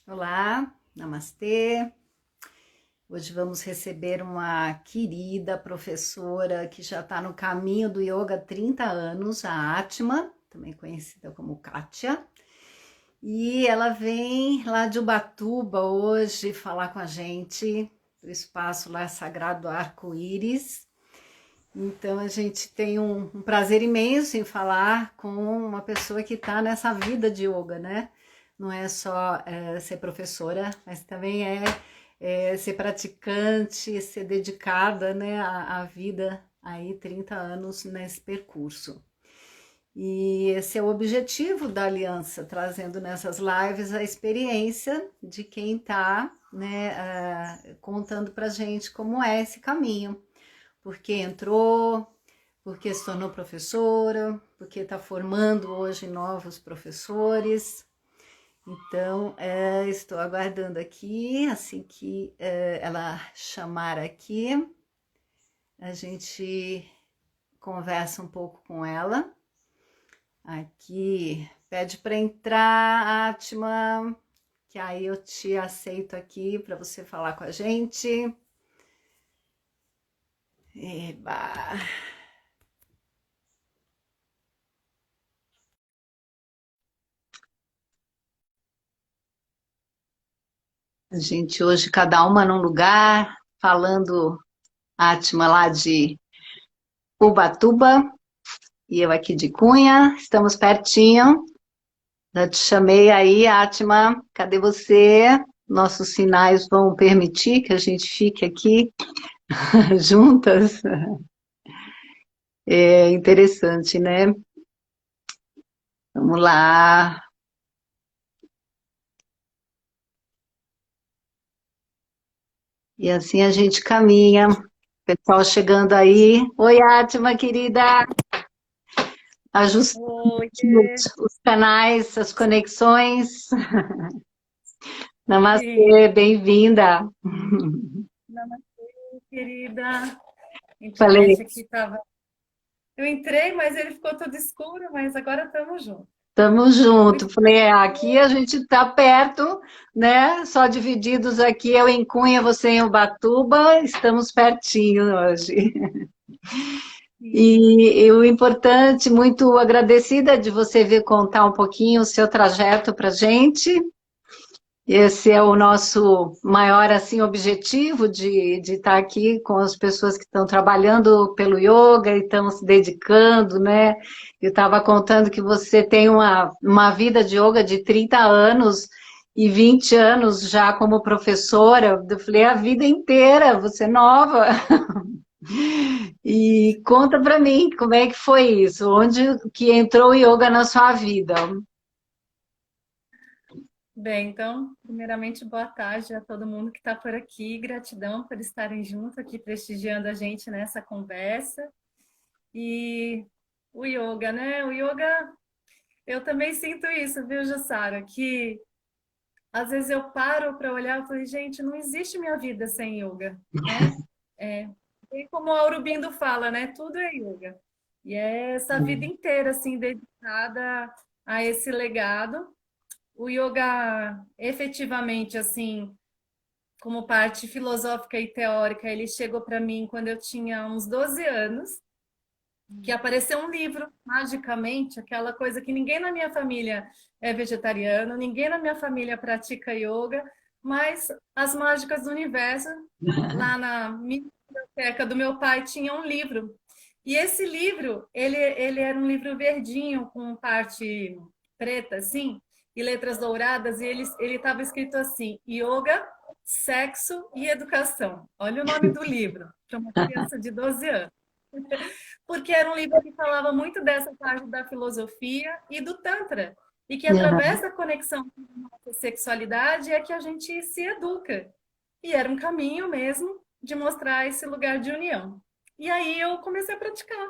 Olá, namastê. Hoje vamos receber uma querida professora que já está no caminho do yoga há 30 anos, a Atma, também conhecida como Kátia. E ela vem lá de Ubatuba hoje falar com a gente do espaço lá sagrado Arco-Íris. Então a gente tem um prazer imenso em falar com uma pessoa que está nessa vida de yoga, né? Não é só ser professora, mas também é ser praticante, ser dedicada, né, à vida aí 30 anos nesse percurso. E esse é o objetivo da aliança, trazendo nessas lives a experiência de quem está, né, contando para gente como é esse caminho, porque entrou, porque se tornou professora, porque está formando hoje novos professores. Então, estou aguardando aqui, assim que ela chamar aqui, a gente conversa um pouco com ela. Aqui, pede para entrar, Atma, que aí eu te aceito aqui para você falar com a gente. Eba. A gente hoje, cada uma num lugar, falando Atma lá de Ubatuba e eu aqui de Cunha, estamos pertinho. Já te chamei aí, Atma, cadê você? Nossos sinais vão permitir que a gente fique aqui juntas. É interessante, né? Vamos lá. E assim a gente caminha. Pessoal chegando aí. Oi, Atma, querida. Ajuste Oi, os canais, as conexões. sim. Namastê, bem-vinda. Namastê, querida. A Falei, internet aqui tava. Eu entrei, mas ele ficou todo escuro, mas agora estamos juntos. tamo Muito junto. Falei, aqui prazer. a gente tá perto, né? Só divididos aqui, eu em Cunha, você em Ubatuba, estamos pertinho hoje. Sim. E o importante, muito agradecida de você vir contar um pouquinho o seu trajeto para gente. Esse é o nosso maior assim objetivo de estar aqui com as pessoas que estão trabalhando pelo yoga e estão se dedicando, né? Eu estava contando que você tem uma vida de yoga de 30 anos e 20 anos já como professora. Eu falei, a vida inteira, você é nova. E conta para mim como é que foi isso, onde que entrou o yoga na sua vida? Bem, então, primeiramente, boa tarde a todo mundo que está por aqui. Gratidão por estarem juntos aqui, prestigiando a gente nessa conversa. E o yoga, né? O yoga, eu também sinto isso, viu, Jussara? Que às vezes eu paro para olhar e falo, gente, não existe minha vida sem yoga, né? É, e como o Aurobindo fala, né? Tudo é yoga. E é essa vida inteira, assim, dedicada a esse legado. O yoga, efetivamente, assim, como parte filosófica e teórica, ele chegou para mim quando eu tinha uns 12 anos, que apareceu um livro, magicamente, aquela coisa que ninguém na minha família é vegetariano, ninguém na minha família pratica yoga, mas as mágicas do universo, lá na biblioteca do meu pai, tinha um livro. E esse livro, ele era um livro verdinho, com parte preta, assim, e letras douradas, e ele estava escrito assim, Yoga, Sexo e Educação. Olha o nome do livro, para uma criança de 12 anos. Porque era um livro que falava muito dessa parte da filosofia e do Tantra. E que através da conexão com a nossa sexualidade é que a gente se educa. E era um caminho mesmo de mostrar esse lugar de união. E aí eu comecei a praticar.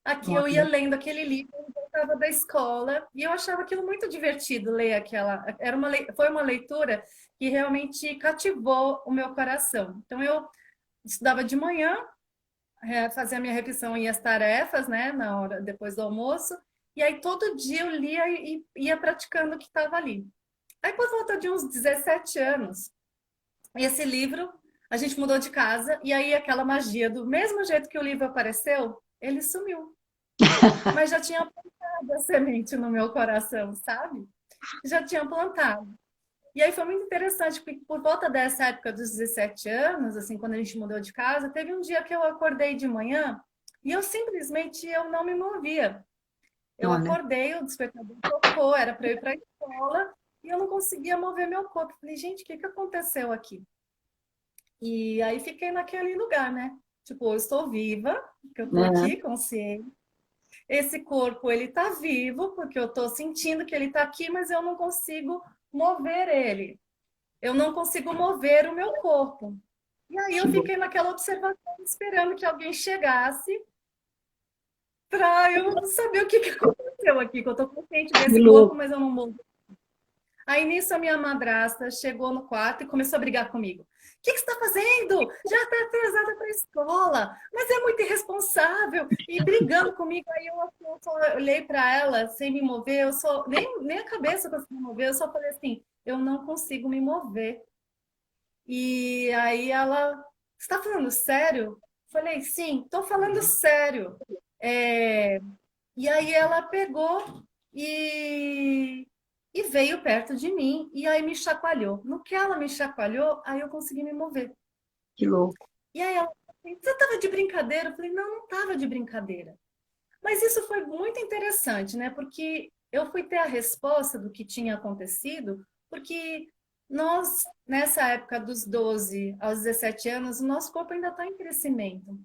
Aqui eu ia Olha, lendo aquele livro, eu voltava da escola, e eu achava aquilo muito divertido ler aquela. Foi uma leitura que realmente cativou o meu coração. Então eu estudava de manhã, fazia a minha revisão e as tarefas, né, na hora depois do almoço, e aí todo dia eu lia e ia praticando o que estava ali. Aí, por volta de uns 17 anos, esse livro, a gente mudou de casa, e aí aquela magia, do mesmo jeito que o livro apareceu, ele sumiu. Mas já tinha plantado a semente no meu coração, sabe? Já tinha plantado. E aí foi muito interessante, porque por volta dessa época dos 17 anos, assim, quando a gente mudou de casa, teve um dia que eu acordei de manhã e eu não me movia. Eu Olha, acordei, o despertador tocou, era para eu ir para a escola, e eu não conseguia mover meu corpo. Falei, gente, o que que aconteceu aqui? E aí fiquei naquele lugar, né? Tipo, eu estou viva, porque eu estou né? aqui, consciente. Esse corpo, ele está vivo, porque eu estou sentindo que ele está aqui, mas eu não consigo mover ele. Eu não consigo mover o meu corpo. E aí Que eu louco. fiquei naquela observação, esperando que alguém chegasse para eu saber o que que aconteceu aqui, que eu estou consciente Que desse corpo, louco. mas eu não movo. Aí nisso a minha madrasta chegou no quarto e começou a brigar comigo. O que que você está fazendo? Já está atrasada para a escola, mas é muito irresponsável. E brigando comigo, aí eu só olhei para ela sem me mover, nem a cabeça eu consegui mover, eu só falei assim, eu não consigo me mover. E aí ela, você está falando sério? Falei, sim, estou falando sério. É, e aí ela pegou e, e veio perto de mim e aí me chacoalhou. No que ela me chacoalhou, aí eu consegui me mover. Que louco. E aí ela, você estava de brincadeira? Eu falei, não, não estava de brincadeira. Mas isso foi muito interessante, né? Porque eu fui ter a resposta do que tinha acontecido, porque nós, nessa época dos 12 aos 17 anos, o nosso corpo ainda está em crescimento.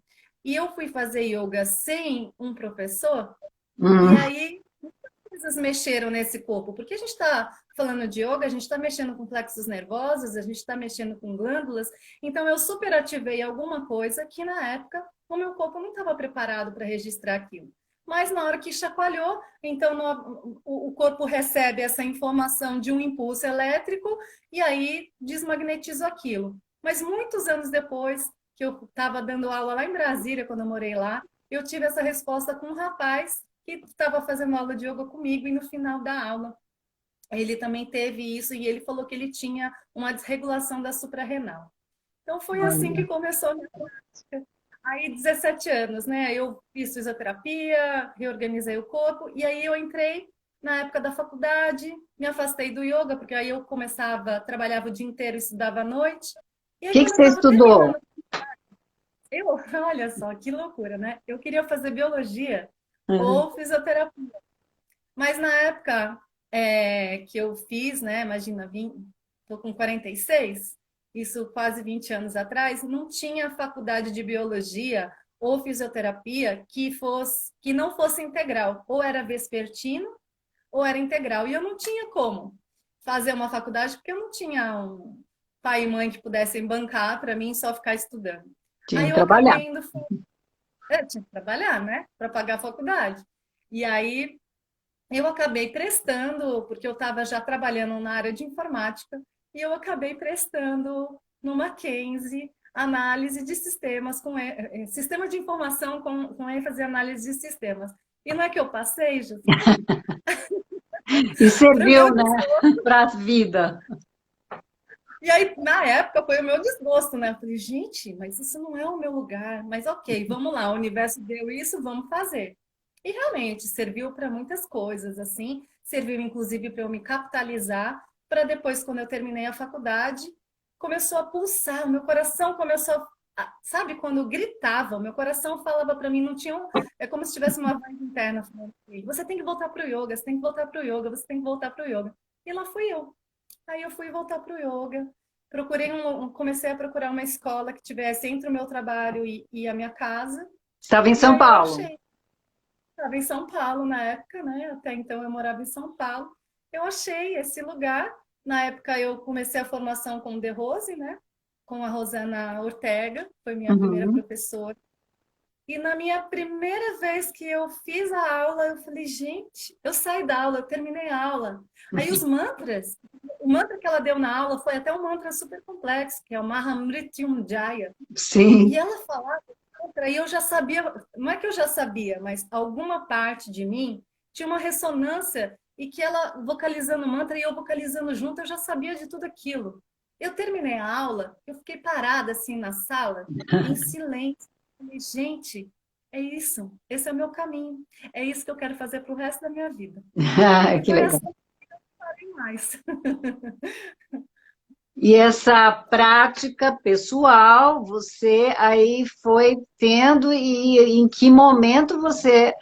E eu fui fazer yoga sem um professor, e Hum, aí coisas mexeram nesse corpo? Porque a gente está falando de yoga, a gente está mexendo com plexos nervosos, a gente está mexendo com glândulas, então eu superativei alguma coisa que na época o meu corpo não estava preparado para registrar aquilo. Mas na hora que chacoalhou, então o corpo recebe essa informação de um impulso elétrico e aí desmagnetiza aquilo. Mas muitos anos depois, que eu estava dando aula lá em Brasília, quando eu morei lá, eu tive essa resposta com um rapaz que estava fazendo aula de yoga comigo e no final da aula ele também teve isso e ele falou que ele tinha uma desregulação da suprarrenal. Então foi assim que olha, começou a minha prática. Aí 17 anos, né? Eu fiz fisioterapia, reorganizei o corpo e aí eu entrei na época da faculdade, me afastei do yoga porque aí eu começava, trabalhava o dia inteiro, e estudava à noite. E o aí que que quando eu você estava estudou? terminando, eu, olha só, que loucura, né? Eu queria fazer biologia Uhum. ou fisioterapia. Mas na época que eu fiz, né, imagina, tô com 46, isso quase 20 anos atrás, não tinha faculdade de biologia ou fisioterapia que não fosse integral, ou era vespertino ou era integral. E eu não tinha como fazer uma faculdade porque eu não tinha um pai e mãe que pudessem bancar para mim só ficar estudando. Tinha Aí que eu trabalhar. acabei indo, eu tinha que trabalhar, né, para pagar a faculdade. E aí eu acabei prestando, porque eu estava já trabalhando na área de informática, e eu acabei prestando no Mackenzie análise de sistemas, sistema de informação com ênfase em análise de sistemas. E não é que eu passei, Ju? E Para o meu serviu, né, desgosto. para a vida. E aí, na época, foi o meu desgosto, né? Eu falei, gente, mas isso não é o meu lugar. Mas ok, vamos lá, o universo deu isso, vamos fazer. E realmente serviu para muitas coisas, assim, serviu inclusive para eu me capitalizar, para depois, quando eu terminei a faculdade, começou a pulsar, o meu coração começou sabe, quando eu gritava, o meu coração falava para mim, não tinha é como se tivesse uma voz interna falando, assim, você tem que voltar para o yoga, você tem que voltar para o yoga, você tem que voltar para o yoga. E lá fui eu. Aí eu fui voltar para o yoga, comecei a procurar uma escola que tivesse entre o meu trabalho e a minha casa, Estava em e São aí eu Paulo. achei. Estava em São Paulo na época, né? Até então eu morava em São Paulo. Eu achei esse lugar. Na época eu comecei a formação com o De Rose, né? Com a Rosana Ortega, foi minha primeira Uhum. professora. E na minha primeira vez que eu fiz a aula, eu falei, gente, eu saí da aula, eu terminei a aula. Aí os mantras, o mantra que ela deu na aula foi até um mantra super complexo, que é o Mahamrityunjaya. E Sim. ela falava contra, e eu já sabia, não é que eu já sabia, mas alguma parte de mim tinha uma ressonância e que ela vocalizando o mantra e eu vocalizando junto, eu já sabia de tudo aquilo. Eu terminei a aula, eu fiquei parada assim na sala, em silêncio. Falei, gente, é isso, esse é o meu caminho, é isso que eu quero fazer para o resto da minha vida. E Que foi legal. assim que eu parei mais. E essa prática pessoal, você aí foi tendo, e em que momento você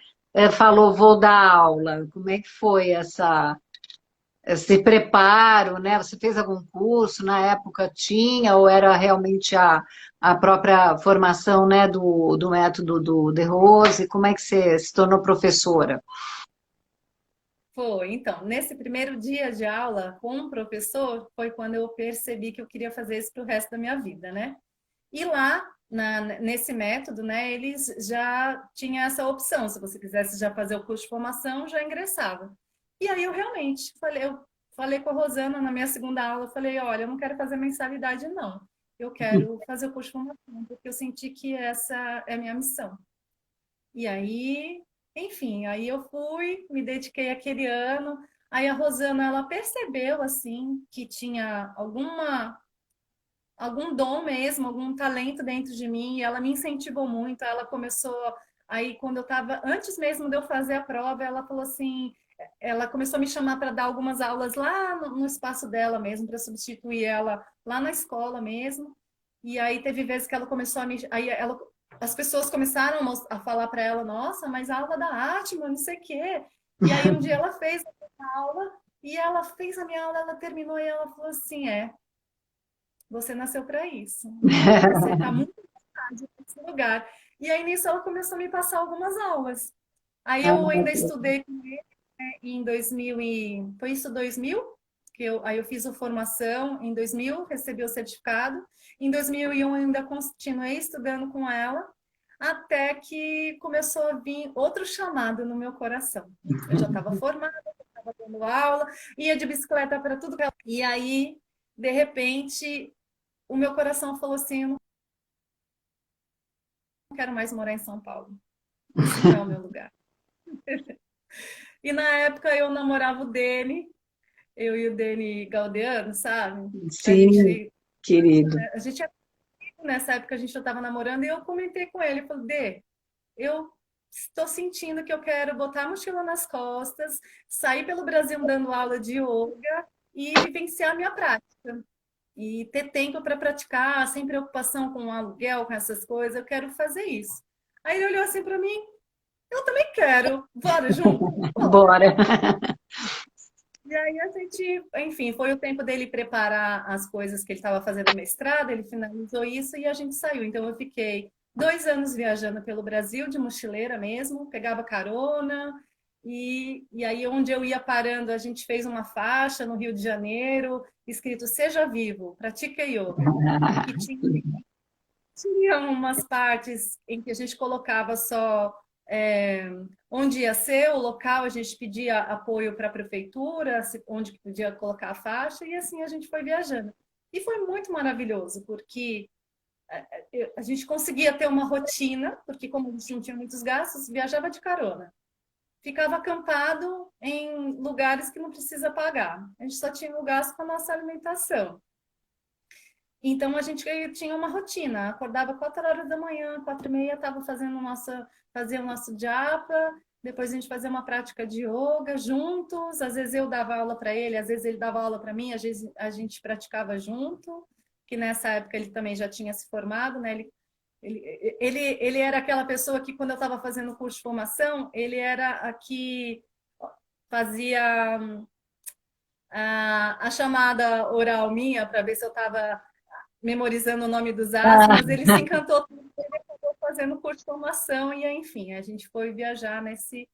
falou, vou dar aula? Como é que foi esse preparo, né? Você fez algum curso, na época tinha, ou era realmente a própria formação, né, do método do De Rose? Como é que você se tornou professora? Foi, então, nesse primeiro dia de aula com o professor, foi quando eu percebi que eu queria fazer isso para o resto da minha vida, né? E lá, nesse método, né, eles já tinham essa opção, se você quisesse já fazer o curso de formação, já ingressava. E aí eu realmente falei com a Rosana na minha segunda aula, eu falei, olha, eu não quero fazer mensalidade, não. Eu quero fazer o curso de formação, porque eu senti que essa é a minha missão. E aí, enfim, aí eu fui, me dediquei aquele ano. Aí a Rosana, ela percebeu assim que tinha algum dom mesmo, algum talento dentro de mim, e ela me incentivou muito. Ela começou aí quando eu estava antes mesmo de eu fazer a prova, ela falou assim, ela começou a me chamar para dar algumas aulas lá no espaço dela mesmo, para substituir ela lá na escola mesmo. E aí teve vezes que ela começou a me, aí ela as pessoas começaram a falar para ela, nossa, mas a aula da arte, mano, não sei o quê. E aí um dia ela fez a aula e ela fez a minha aula, ela terminou e ela falou assim, você nasceu para isso. Você está muito vontade nesse lugar. E aí nisso ela começou a me passar algumas aulas. Aí Ah, eu ainda que legal. estudei com ele, né, em 2000 foi isso 2000 que aí eu fiz a formação em 2000, recebi o certificado. Em 2001 eu ainda continuei estudando com ela, até que começou a vir outro chamado no meu coração. Eu já estava formada, estava dando aula, ia de bicicleta para tudo. E aí, de repente, o meu coração falou assim: eu não quero mais morar em São Paulo. Esse não é o meu lugar. E na época eu namorava o Dene, eu e o Dene Galdeano, sabe? A Sim, gente, querido. a gente nessa época a gente já estava namorando e eu comentei com ele, eu falei, Dê, eu estou sentindo que eu quero botar a mochila nas costas, sair pelo Brasil dando aula de yoga e vivenciar a minha prática. E ter tempo para praticar, sem preocupação com o aluguel, com essas coisas, eu quero fazer isso. Aí ele olhou assim para mim, eu também quero, bora junto? Bora. Bora. E aí a gente, enfim, foi o tempo dele preparar as coisas que ele estava fazendo no mestrado, ele finalizou isso e a gente saiu. Então eu fiquei 2 anos viajando pelo Brasil, de mochileira mesmo, pegava carona, e aí onde eu ia parando, a gente fez uma faixa no Rio de Janeiro, escrito Seja Vivo, Pratica Yoga, que tinha umas partes em que a gente colocava só é, onde ia ser o local, a gente pedia apoio para a prefeitura, onde que podia colocar a faixa, e assim a gente foi viajando. E foi muito maravilhoso, porque a gente conseguia ter uma rotina, porque como a gente não tinha muitos gastos, viajava de carona. Ficava acampado em lugares que não precisa pagar. A gente só tinha o gasto com a nossa alimentação. Então a gente tinha uma rotina, acordava 4 horas da manhã, 4h30, estava fazia o nosso japa, depois a gente fazia uma prática de yoga juntos, às vezes eu dava aula para ele, às vezes ele dava aula para mim, às vezes a gente praticava junto, que nessa época ele também já tinha se formado, né? Ele era aquela pessoa que quando eu estava fazendo o curso de formação, ele era a que fazia a chamada oral minha para ver se eu estava memorizando o nome dos asanas, ele se encantou ele acabou fazendo curso de formação e, enfim, a gente foi viajar nesse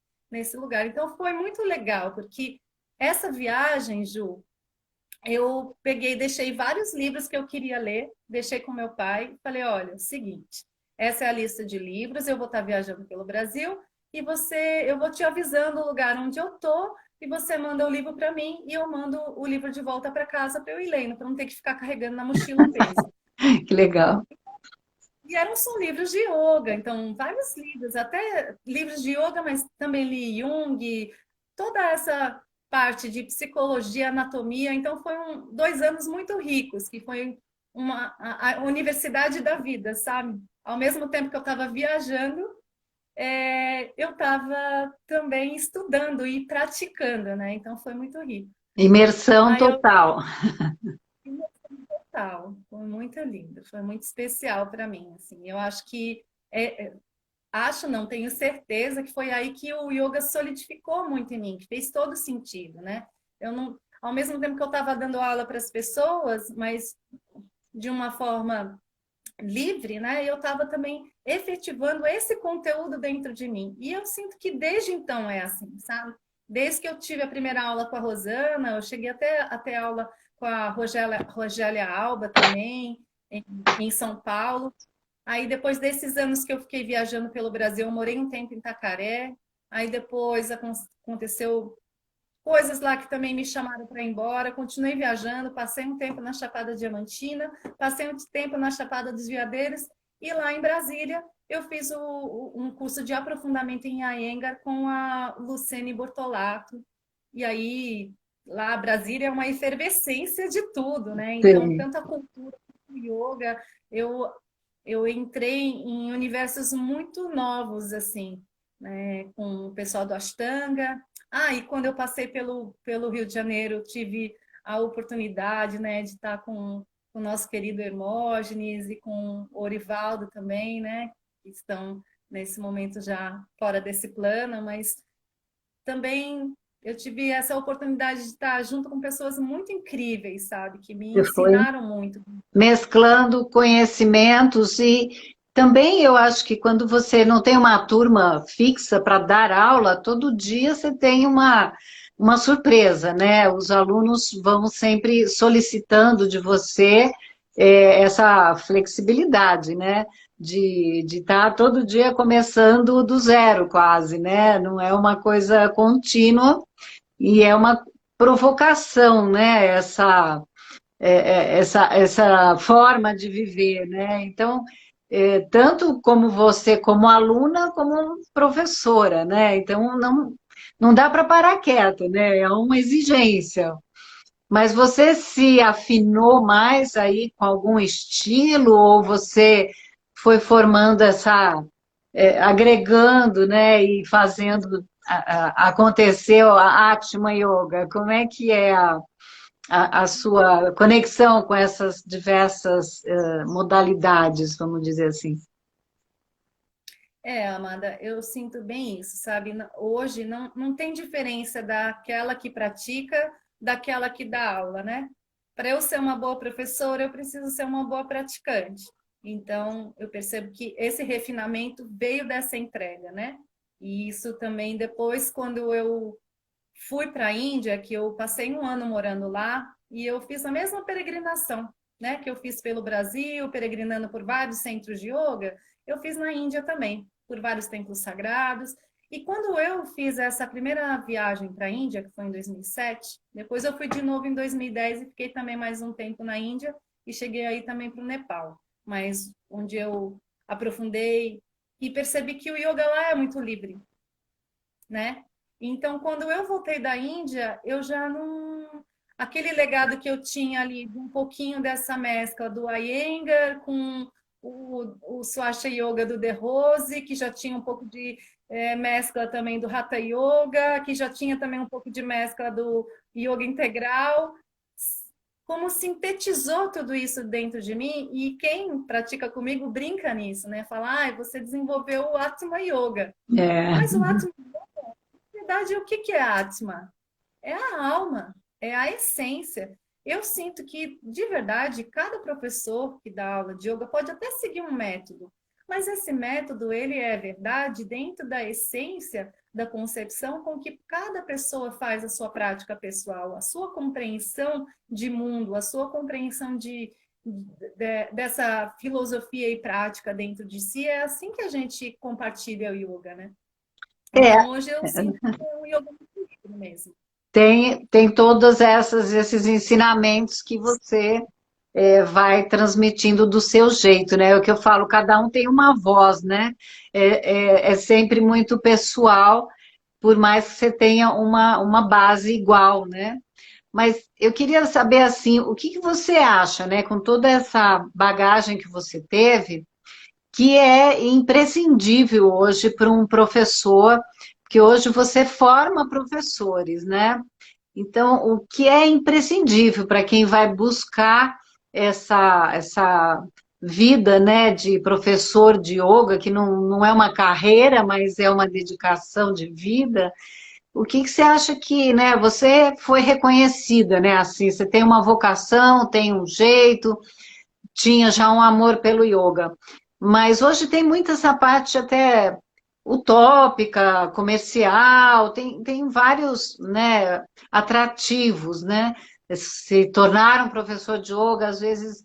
lugar. Então, foi muito legal, porque essa viagem, Ju, eu peguei, deixei vários livros que eu queria ler, deixei com meu pai, falei, olha, seguinte, essa é a lista de livros, eu vou estar viajando pelo Brasil e eu vou te avisando o lugar onde eu tô e você manda o livro para mim e eu mando o livro de volta para casa para eu ir lendo, para não ter que ficar carregando na mochila o peso. Que legal. E eram só livros de yoga, então vários livros, até livros de yoga, mas também li Jung, toda essa parte de psicologia, anatomia, então foi 2 anos muito ricos, que foi a universidade da vida, sabe? Ao mesmo tempo que eu estava viajando, eu estava também estudando e praticando, né? Então foi muito rico. Imersão Aí eu total. Total, foi muito lindo, foi muito especial para mim, assim. Eu acho que acho não, tenho certeza que foi aí que o yoga solidificou muito em mim, que fez todo sentido, né? Eu não, ao mesmo tempo que eu estava dando aula para as pessoas, mas de uma forma livre, né? Eu estava também efetivando esse conteúdo dentro de mim. E eu sinto que desde então é assim, sabe? Desde que eu tive a primeira aula com a Rosana, eu cheguei até aula com a Rogélia Alba também, em São Paulo. Aí depois desses anos que eu fiquei viajando pelo Brasil, eu morei um tempo em Itacaré. Aí depois aconteceu coisas lá que também me chamaram para ir embora. Continuei viajando, passei um tempo na Chapada Diamantina, passei um tempo na Chapada dos Veadeiros e lá em Brasília eu fiz um curso de aprofundamento em Iyengar com a Lucene Bortolato. E aí lá Brasília é uma efervescência de tudo, né? Então, Sim. tanto a cultura quanto o yoga, eu eu entrei em universos muito novos assim, né? Com o pessoal do Ashtanga, e quando eu passei pelo Rio de Janeiro, tive a oportunidade, né, de estar com o nosso querido Hermógenes e com o Orivaldo também, né, que estão nesse momento já fora desse plano, mas também eu tive essa oportunidade de estar junto com pessoas muito incríveis, sabe, que me Você foi ensinaram muito. mesclando conhecimentos e também eu acho que quando você não tem uma turma fixa para dar aula, todo dia você tem uma surpresa, né? Os alunos vão sempre solicitando de você essa flexibilidade, né? De estar todo dia começando do zero, quase, né? Não é uma coisa contínua e é uma provocação, né? Essa forma de viver, né? Então, tanto como você, como aluna, como professora, né? Então, não dá para parar quieto, né? É uma exigência. Mas você se afinou mais aí com algum estilo ou você foi formando agregando, né? E fazendo acontecer a Atma Yoga? Como é que é a sua conexão com essas diversas modalidades, vamos dizer assim? Amanda, eu sinto bem isso, sabe? Hoje não tem diferença daquela que pratica, daquela que dá aula, né? Para eu ser uma boa professora, eu preciso ser uma boa praticante. Então, eu percebo que esse refinamento veio dessa entrega, né? E isso também depois, quando eu fui para a Índia, que eu passei um ano morando lá, e eu fiz a mesma peregrinação, né? Que eu fiz pelo Brasil, peregrinando por vários centros de yoga, eu fiz na Índia também por vários templos sagrados. E quando eu fiz essa primeira viagem para a Índia, que foi em 2007, depois eu fui de novo em 2010 e fiquei também mais um tempo na Índia e cheguei aí também para o Nepal, mas onde eu aprofundei e percebi que o yoga lá é muito livre, né? Então, quando eu voltei da Índia, eu já não. Aquele legado que eu tinha ali, um pouquinho dessa mescla do Iyengar com o Swastika Yoga do De Rose, que já tinha um pouco de mescla também do Hatha Yoga, que já tinha também um pouco de mescla do Yoga Integral. Como sintetizou tudo isso dentro de mim, e quem pratica comigo brinca nisso, né? Fala, você desenvolveu o Atma Yoga. É, Mas o Atma na verdade, o que é Atma? É a alma, é a essência. Eu sinto que, de verdade, cada professor que dá aula de yoga pode até seguir um método, mas esse método, ele é verdade dentro da essência da concepção com que cada pessoa faz a sua prática pessoal, a sua compreensão de mundo, a sua compreensão dessa filosofia e prática dentro de si. É assim que a gente compartilha o yoga, né? é, Então, hoje eu sinto que é um yoga muito livre mesmo. tem todos esses ensinamentos que você vai transmitindo do seu jeito, né? É o que eu falo, cada um tem uma voz, né? É sempre muito pessoal, por mais que você tenha uma base igual, né? Mas eu queria saber, assim, o que que você acha, né, com toda essa bagagem que você teve, que é imprescindível hoje para um professor, porque hoje você forma professores, né? Então, o que é imprescindível para quem vai buscar essa vida, né, de professor de yoga, que não é uma carreira, mas é uma dedicação de vida, o que que você acha que, né, você foi reconhecida, né, assim, você tem uma vocação, tem um jeito, tinha já um amor pelo yoga. Mas hoje tem muita essa parte até utópica, comercial, tem vários, né, atrativos, né? Se tornar um professor de yoga, às vezes,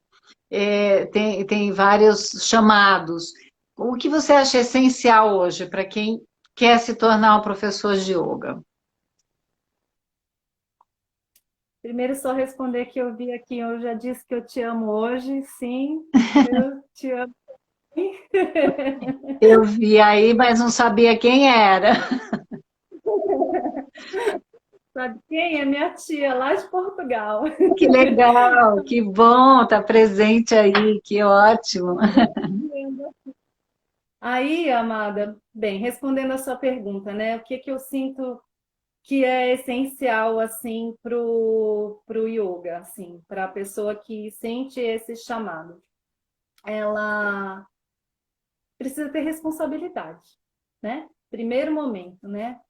tem vários chamados. O que você acha essencial hoje para quem quer se tornar um professor de yoga? Primeiro, só responder que eu vi aqui, eu já disse que eu te amo hoje, sim, eu te amo. Eu vi aí, mas não sabia quem era. Sabe quem? É minha tia, lá de Portugal. Que legal, que bom estar presente aí, que ótimo. Aí, amada, bem, respondendo a sua pergunta, né? O que que eu sinto que é essencial, assim, pro yoga, assim, para a pessoa que sente esse chamado? Ela precisa ter responsabilidade, né? Primeiro momento, né?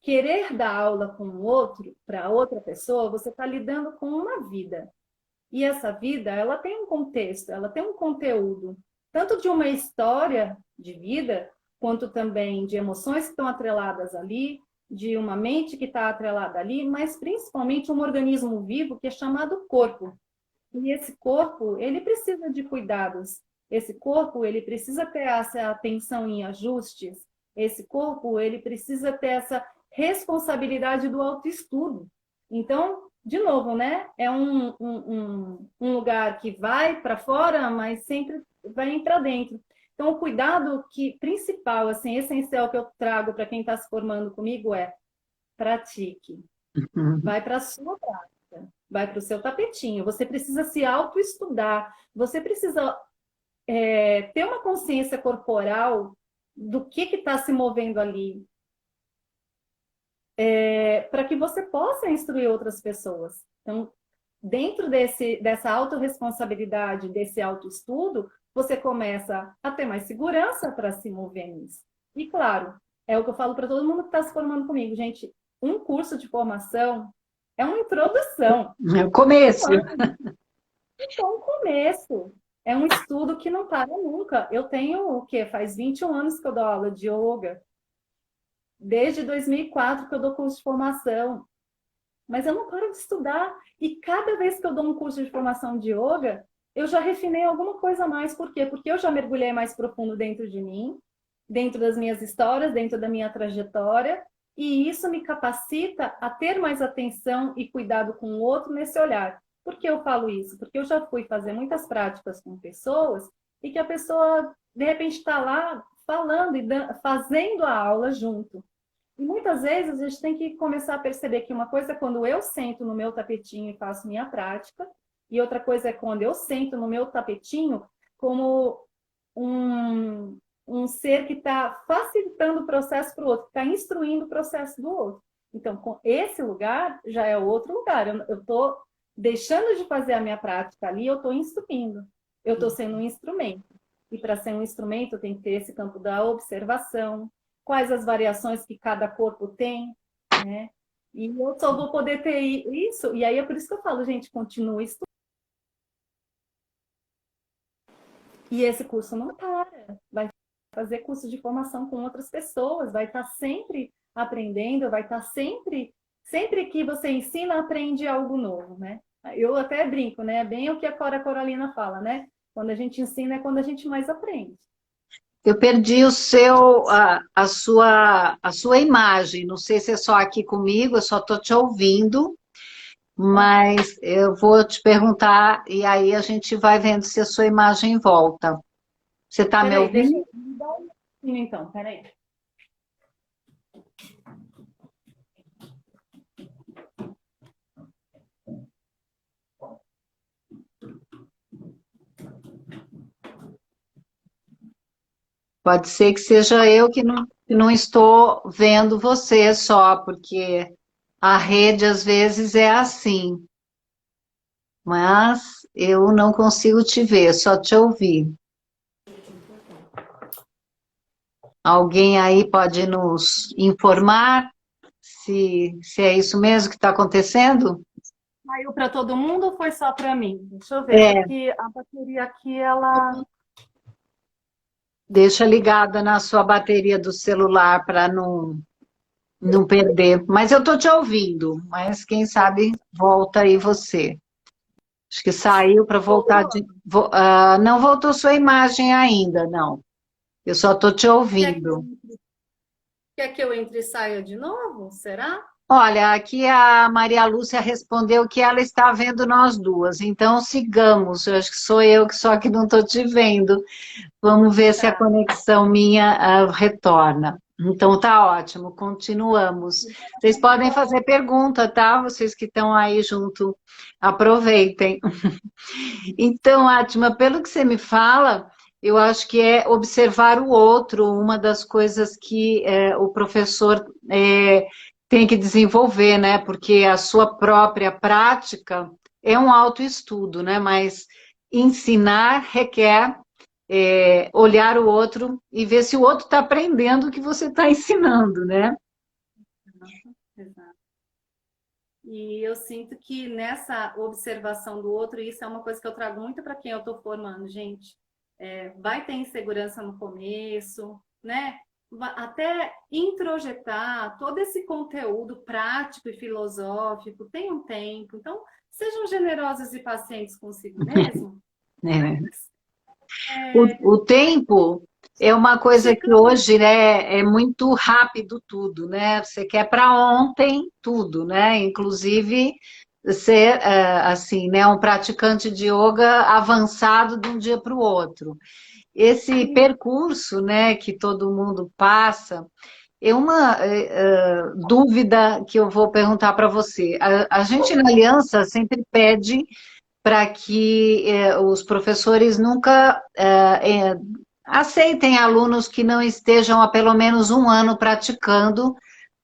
Querer dar aula com o outro, para outra pessoa, você está lidando com uma vida. E essa vida, ela tem um contexto, ela tem um conteúdo, tanto de uma história de vida, quanto também de emoções que estão atreladas ali, de uma mente que está atrelada ali, mas principalmente um organismo vivo que é chamado corpo. E esse corpo, ele precisa de cuidados. Esse corpo, ele precisa ter essa atenção em ajustes. Esse corpo, ele precisa ter essa responsabilidade do autoestudo. Então, de novo, né? É um lugar que vai para fora, mas sempre vai para dentro. Então, o cuidado que principal, assim, essencial que eu trago para quem está se formando comigo é pratique. Vai para a sua prática, vai para o seu tapetinho. Você precisa se autoestudar, você precisa ter uma consciência corporal do que está se movendo ali, para que você possa instruir outras pessoas. Então, dentro dessa autorresponsabilidade, desse autoestudo, você começa a ter mais segurança para se mover nisso. E claro, é o que eu falo para todo mundo que está se formando comigo, gente, um curso de formação é uma introdução. É o começo. Então, um começo. É um estudo que não para nunca. Eu tenho o quê? Faz 21 anos que eu dou aula de yoga. Desde 2004 que eu dou curso de formação. Mas eu não paro de estudar. E cada vez que eu dou um curso de formação de yoga, eu já refinei alguma coisa a mais. Por quê? Porque eu já mergulhei mais profundo dentro de mim, dentro das minhas histórias, dentro da minha trajetória. E isso me capacita a ter mais atenção e cuidado com o outro nesse olhar. Por que eu falo isso? Porque eu já fui fazer muitas práticas com pessoas e que a pessoa, de repente, está lá falando e fazendo a aula junto. E muitas vezes a gente tem que começar a perceber que uma coisa é quando eu sento no meu tapetinho e faço minha prática, e outra coisa é quando eu sento no meu tapetinho como um ser que está facilitando o processo para o outro, que está instruindo o processo do outro. Então, com esse lugar já é outro lugar. Eu estou deixando de fazer a minha prática ali, eu estou instruindo. Eu estou sendo um instrumento. E para ser um instrumento, tem que ter esse campo da observação, quais as variações que cada corpo tem, né? E eu só vou poder ter isso, e aí é por isso que eu falo, gente, continue estudando. E esse curso não para, vai fazer curso de formação com outras pessoas, vai estar sempre aprendendo, vai estar sempre que você ensina, aprende algo novo, né? Eu até brinco, né? É bem o que a Cora Coralina fala, né? Quando a gente ensina é quando a gente mais aprende. Eu perdi a sua imagem. Não sei se é só aqui comigo, eu só estou te ouvindo, mas eu vou te perguntar e aí a gente vai vendo se a sua imagem volta. Você está me Peraí, deixa ouvindo? eu me dar um minutinho então, peraí. Pode ser que seja eu que não estou vendo você só, porque a rede às vezes é assim, mas eu não consigo te ver, só te ouvir. Alguém aí pode nos informar se é isso mesmo que está acontecendo? Saiu para todo mundo ou foi só para mim? Deixa eu ver, É, porque a bateria aqui, ela... deixa ligada na sua bateria do celular para não perder. Mas eu estou te ouvindo, mas quem sabe volta aí você. Acho que saiu para voltar Voltou? de. Não voltou sua imagem ainda, não. Eu só estou te Quer que ouvindo. quer que eu entre e saia de novo? Será? Olha, aqui a Maria Lúcia respondeu que ela está vendo nós duas, então sigamos. Eu acho que sou eu que só que não estou te vendo. Vamos ver se a Tá. conexão minha retorna. Então tá ótimo, continuamos. Vocês podem fazer pergunta, tá? Vocês que estão aí junto, aproveitem. Então, Atma, pelo que você me fala, eu acho que é observar o outro, uma das coisas que o professor tem que desenvolver, né? Porque a sua própria prática é um autoestudo, né? Mas ensinar requer olhar o outro e ver se o outro está aprendendo o que você está ensinando, né? Exato. E eu sinto que nessa observação do outro, isso é uma coisa que eu trago muito para quem eu estou formando, gente. Vai ter insegurança no começo, né? Até introjetar todo esse conteúdo prático e filosófico tem um tempo. Então, sejam generosos e pacientes consigo mesmo, É. mas O tempo é uma coisa que chegando. hoje, né, é muito rápido tudo, né? Você quer para ontem tudo, né? Inclusive ser assim, né, um praticante de yoga avançado de um dia para o outro. Esse percurso, né, que todo mundo passa, é uma dúvida que eu vou perguntar para você. A gente na Aliança sempre pede para que os professores nunca aceitem alunos que não estejam há pelo menos um ano praticando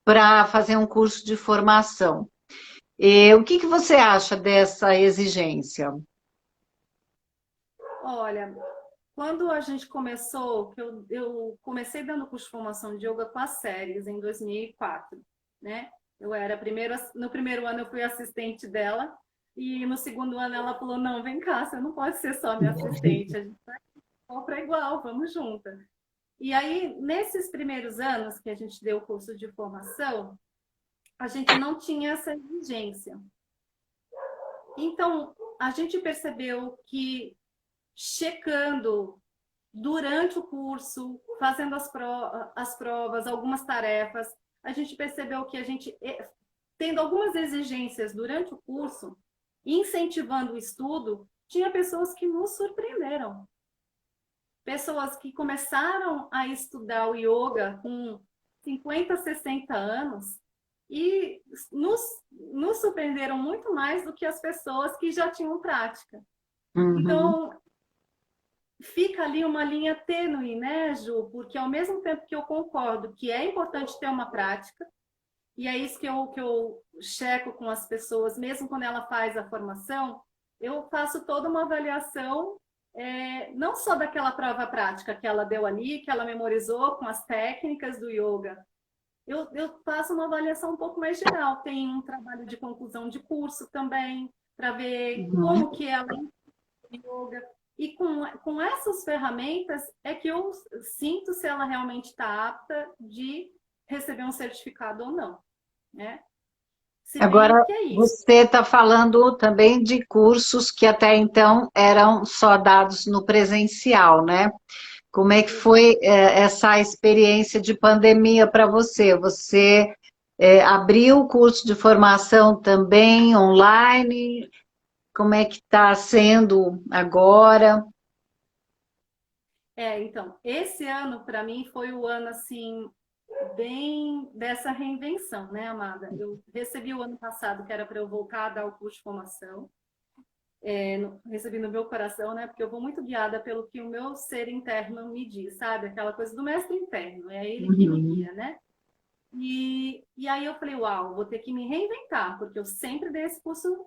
para fazer um curso de formação. O que que você acha dessa exigência? Olha, quando a gente começou, que eu comecei dando curso de formação de yoga com as séries em 2004, né? Eu era primeiro, no primeiro ano eu fui assistente dela e no segundo ano ela falou: "Não, vem cá, você não pode ser só minha assistente, a gente vai igual para igual, vamos juntas". E aí, nesses primeiros anos que a gente deu o curso de formação, a gente não tinha essa exigência. Então, a gente percebeu que checando durante o curso, fazendo as provas, algumas tarefas, a gente percebeu que a gente, tendo algumas exigências durante o curso, incentivando o estudo, tinha pessoas que nos surpreenderam. Pessoas que começaram a estudar o yoga com 50, 60 anos e nos surpreenderam muito mais do que as pessoas que já tinham prática. Uhum, Então, fica ali uma linha tênue, né, Ju? Porque ao mesmo tempo que eu concordo que é importante ter uma prática, e é isso que eu checo com as pessoas, mesmo quando ela faz a formação, eu faço toda uma avaliação, não só daquela prova prática que ela deu ali, que ela memorizou com as técnicas do yoga. Eu faço uma avaliação um pouco mais geral. Tem um trabalho de conclusão de curso também, para ver uhum. como que ela yoga. E com essas ferramentas é que eu sinto se ela realmente está apta de receber um certificado ou não, né? Se bem Agora, que é isso. você está falando também de cursos que até então eram só dados no presencial, né? Como é que foi essa experiência de pandemia para você? Você abriu o curso de formação também online? Como é que está sendo agora? Então, esse ano para mim foi o ano assim bem dessa reinvenção, né, amada? Eu recebi o ano passado que era para eu voltar a dar o curso de formação. recebi no meu coração, né? Porque eu vou muito guiada pelo que o meu ser interno me diz, sabe? Aquela coisa do mestre interno, é ele que me Uhum. guia, né? E aí eu falei, uau, vou ter que me reinventar, porque eu sempre dei esse curso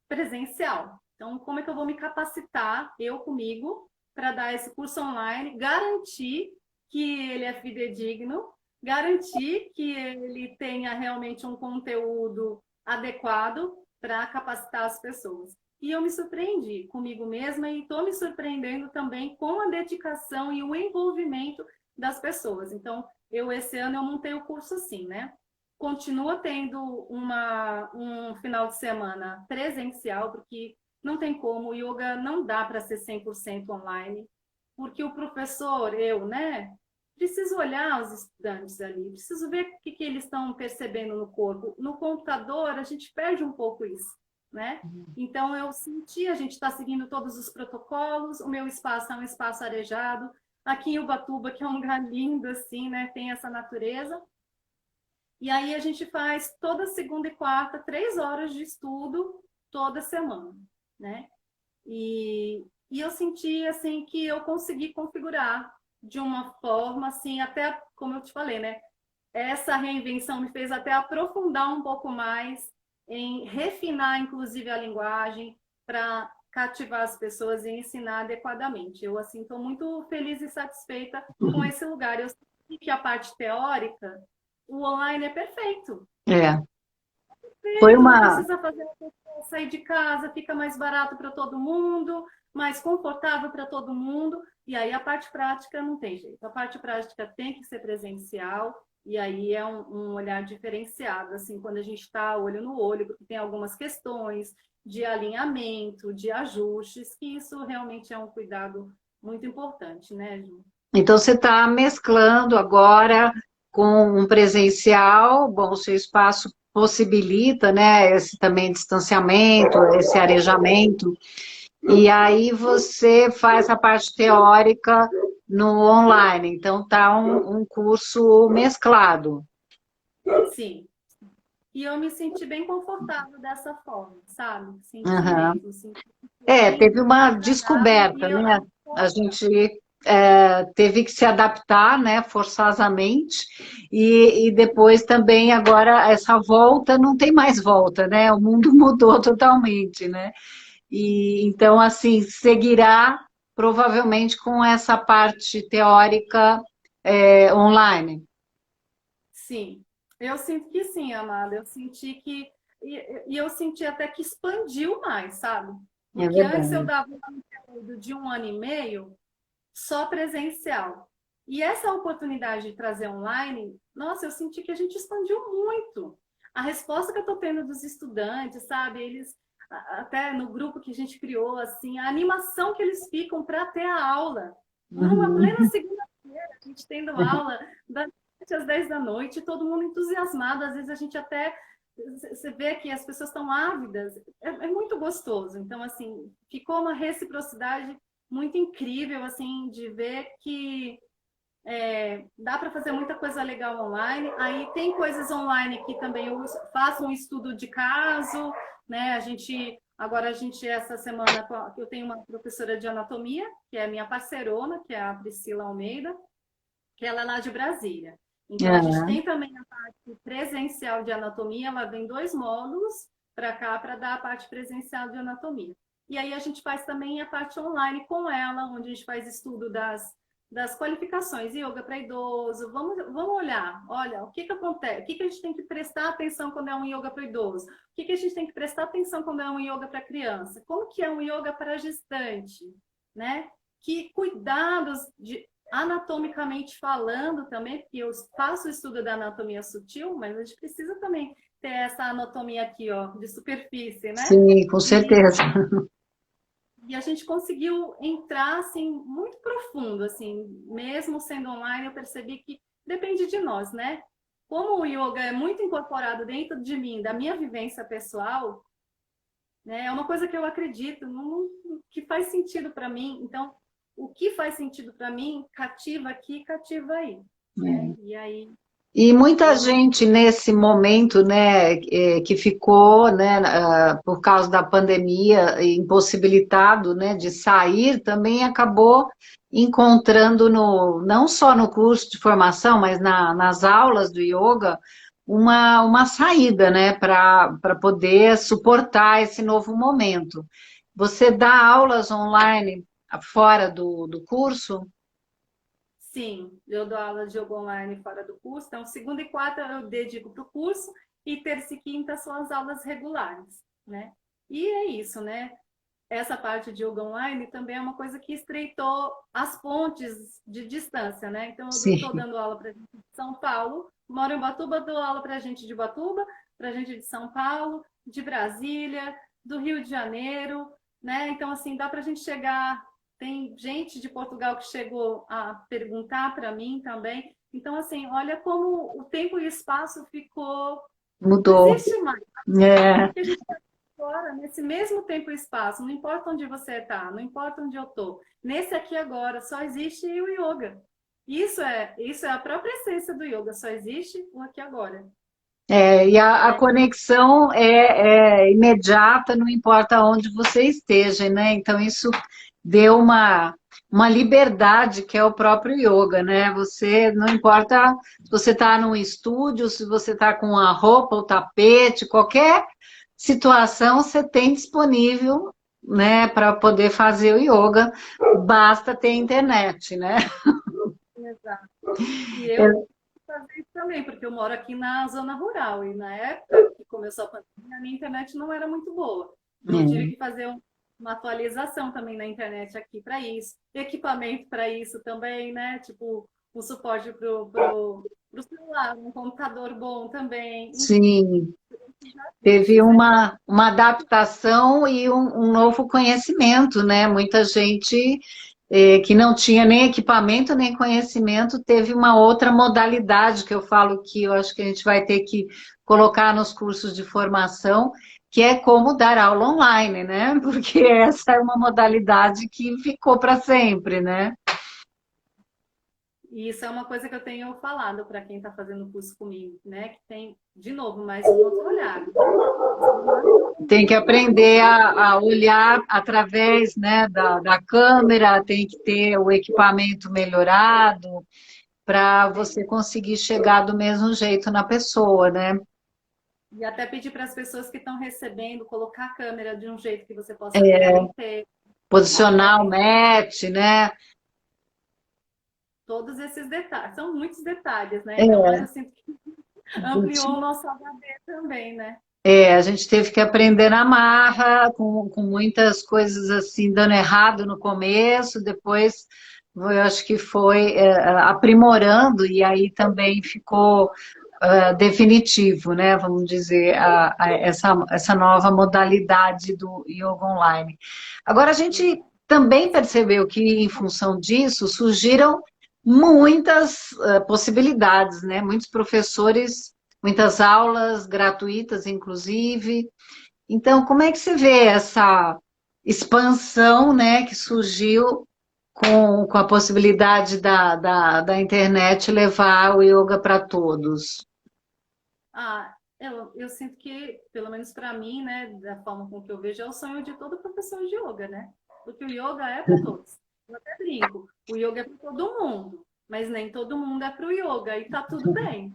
presencial. Então, como é que eu vou me capacitar, eu comigo, para dar esse curso online, garantir que ele é fidedigno, garantir que ele tenha realmente um conteúdo adequado para capacitar as pessoas. E eu me surpreendi comigo mesma e estou me surpreendendo também com a dedicação e o envolvimento das pessoas. Então, esse ano eu montei o curso assim, né? Continua tendo um final de semana presencial, porque não tem como, o yoga não dá para ser 100% online, porque o professor, eu, né, preciso olhar os estudantes ali, preciso ver o que eles estão percebendo no corpo. No computador, a gente perde um pouco isso, né? Então, eu senti, a gente está seguindo todos os protocolos, o meu espaço é um espaço arejado, aqui em Ubatuba, que é um lugar lindo, assim, né, tem essa natureza, e aí a gente faz toda segunda e quarta, 3 horas de estudo toda semana, né? E eu senti assim que eu consegui configurar de uma forma assim, até como eu te falei, né? Essa reinvenção me fez até aprofundar um pouco mais em refinar, inclusive, a linguagem para cativar as pessoas e ensinar adequadamente. Eu assim estou muito feliz e satisfeita com esse lugar. Eu sei que a parte teórica, o online é perfeito. É, foi Perfeito, não uma. precisa fazer a pessoa sair de casa, fica mais barato para todo mundo, mais confortável para todo mundo. E aí a parte prática não tem jeito. A parte prática tem que ser presencial, e aí é um olhar diferenciado, assim, quando a gente está olho no olho, porque tem algumas questões de alinhamento, de ajustes, que isso realmente é um cuidado muito importante, né, Ju? Então, você está mesclando agora com um presencial, bom, o seu espaço possibilita, né, esse também distanciamento, esse arejamento, e aí você faz a parte teórica no online, então tá um curso mesclado. Sim. E eu me senti bem confortável dessa forma, sabe? Senti Aham. mesmo, senti É, bem teve uma agradável descoberta, né? A gente teve que se adaptar, né, forçosamente, e depois também agora essa volta não tem mais volta, né? O mundo mudou totalmente, né? E então assim seguirá provavelmente com essa parte teórica online. sim. Eu sinto que sim, amada. Eu senti que. E eu senti até que expandiu mais, sabe? É Porque antes eu verdade. dava um conteúdo de 1 ano e meio só presencial. E essa oportunidade de trazer online, nossa, eu senti que a gente expandiu muito. A resposta que eu estou tendo dos estudantes, sabe? Eles, até no grupo que a gente criou, assim, a animação que eles ficam para ter a aula. Numa plena Uhum. segunda-feira, a gente tendo aula das 7 às 10 da noite, todo mundo entusiasmado. Às vezes a gente até você vê que as pessoas estão ávidas, é muito gostoso. Então, assim, ficou uma reciprocidade muito incrível, assim, de ver que dá para fazer muita coisa legal online. Aí tem coisas online que também eu faço um estudo de caso, né? Agora a gente, essa semana, eu tenho uma professora de anatomia, que é a minha parceirona, que é a Priscila Almeida, que ela é lá de Brasília. Então, a gente É. tem também a parte presencial de anatomia, ela vem 2 módulos para cá para dar a parte presencial de anatomia. E aí a gente faz também a parte online com ela, onde a gente faz estudo das qualificações, yoga para idoso. Vamos olhar, olha, o que, que acontece, o que, que a gente tem que prestar atenção quando é um yoga para idoso, o que, que a gente tem que prestar atenção quando é um yoga para criança, como que é um yoga para gestante, né? Que cuidados anatomicamente falando também, porque eu faço o estudo da anatomia sutil, mas a gente precisa também ter essa anatomia aqui, ó, de superfície, né? Sim, com E, certeza. e a gente conseguiu entrar, assim, muito profundo, assim, mesmo sendo online, eu percebi que depende de nós, né? Como o yoga é muito incorporado dentro de mim, da minha vivência pessoal, né? É uma coisa que eu acredito, que faz sentido para mim. Então, o que faz sentido para mim, cativa aqui, cativa aí, né? É. E aí. E muita Eu, gente nesse momento, né, que ficou, né, por causa da pandemia, impossibilitado, né, de sair, também acabou encontrando não só no curso de formação, mas nas aulas do yoga, uma saída, né, para poder suportar esse novo momento. Você dá aulas online fora do curso? sim, eu dou aula de yoga online fora do curso, então segunda e quarta eu dedico para o curso e terça e quinta são as aulas regulares, né? E é isso, né? Essa parte de yoga online também é uma coisa que estreitou as pontes de distância, né? Então, eu estou Sim. dando aula para gente de São Paulo, moro em Ubatuba, dou aula para gente de Ubatuba, para gente de São Paulo, de Brasília, do Rio de Janeiro, né? Então, assim, dá para a gente chegar. Tem gente de Portugal que chegou a perguntar para mim também. Então, assim, olha como o tempo e o espaço ficou. Não Mudou. existe mais. É. Porque a gente agora, nesse mesmo tempo e espaço, não importa onde você está, não importa onde eu estou, nesse aqui agora só existe o yoga. Isso é a própria essência do yoga, só existe o aqui agora, E a né? conexão é imediata, não importa onde você esteja, né? Então, isso deu uma liberdade que é o próprio yoga, né? Você, não importa se você está num estúdio, se você está com a roupa, o tapete, qualquer situação você tem disponível, né, para poder fazer o yoga, basta ter internet, né? Exato. E eu fazer isso também, porque eu moro aqui na zona rural e na época que começou a pandemia, a minha internet não era muito boa. Então eu tive É. que fazer uma atualização também na internet aqui para isso, equipamento para isso também, né? Tipo, um suporte pro celular, um computador bom também, enfim, Sim. Teve ajustes, né? uma adaptação e um novo conhecimento, né? Muita gente que não tinha nem equipamento nem conhecimento teve uma outra modalidade que eu falo que eu acho que a gente vai ter que colocar nos cursos de formação, que é como dar aula online, né? Porque essa é uma modalidade que ficou para sempre, né? E isso é uma coisa que eu tenho falado para quem está fazendo o curso comigo, né? Que tem, de novo, mais um outro olhar, né? Você não vai Tem que aprender aprender a olhar através, né, da câmera, tem que ter o equipamento melhorado para você conseguir chegar do mesmo jeito na pessoa, né? e até pedir para as pessoas que estão recebendo colocar a câmera de um jeito que você possa ver ela inteira, né? Posicionar o Tem match, né? todos esses detalhes. São muitos detalhes, né? Então, É, eu sinto que ampliou o nosso HD também, né? a gente teve que aprender na marra, com muitas coisas assim dando errado no começo, depois eu acho que foi aprimorando e aí também ficou definitivo, né? Vamos dizer, essa nova modalidade do yoga online. Agora, a gente também percebeu que, em função disso, surgiram muitas possibilidades, né? Muitos professores, muitas aulas gratuitas, inclusive. Então, como é que você vê essa expansão, né, que surgiu com a possibilidade da internet levar o yoga para todos? Eu sinto que, pelo menos para mim, né, da forma com que eu vejo, é o sonho de todo professor de yoga, né? Porque o yoga é para todos. Eu até brinco, o yoga é para todo mundo, mas nem todo mundo é para o yoga e tá tudo bem,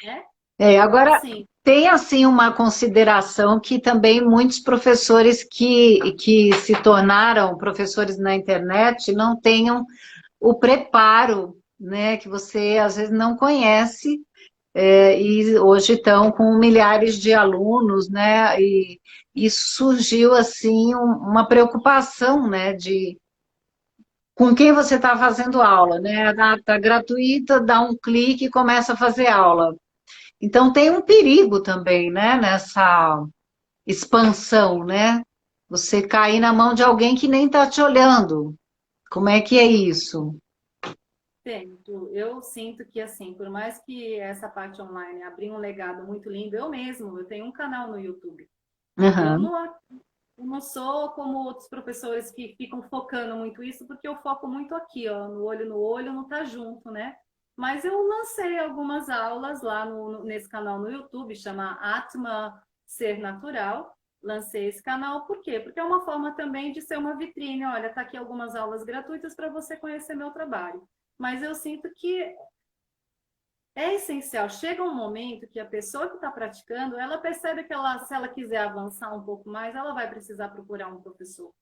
né? Então, Agora, assim, tem assim uma consideração que também muitos professores que se tornaram professores na internet não tenham o preparo, né, que você às vezes não conhece, e hoje estão com milhares de alunos, né, e isso surgiu assim uma preocupação, né, de com quem você está fazendo aula, né, tá gratuita, dá um clique e começa a fazer aula. Então tem um perigo também, né, nessa expansão, né? Você cair na mão de alguém que nem está te olhando. Como é que é isso? eu sinto que, assim, por mais que essa parte online abrir um legado muito lindo, eu tenho um canal no YouTube. Eu Aham. não, eu não sou como outros professores que ficam focando muito isso, porque eu foco muito aqui, ó, no olho, não tá junto, né? Mas eu lancei algumas aulas lá nesse canal no YouTube, chama Atma Ser Natural. Lancei esse canal, por quê? Porque é uma forma também de ser uma vitrine. Olha, tá aqui algumas aulas gratuitas para você conhecer meu trabalho. Mas eu sinto que é essencial. Chega um momento que a pessoa que está praticando, ela percebe que se ela quiser avançar um pouco mais, ela vai precisar procurar um professor,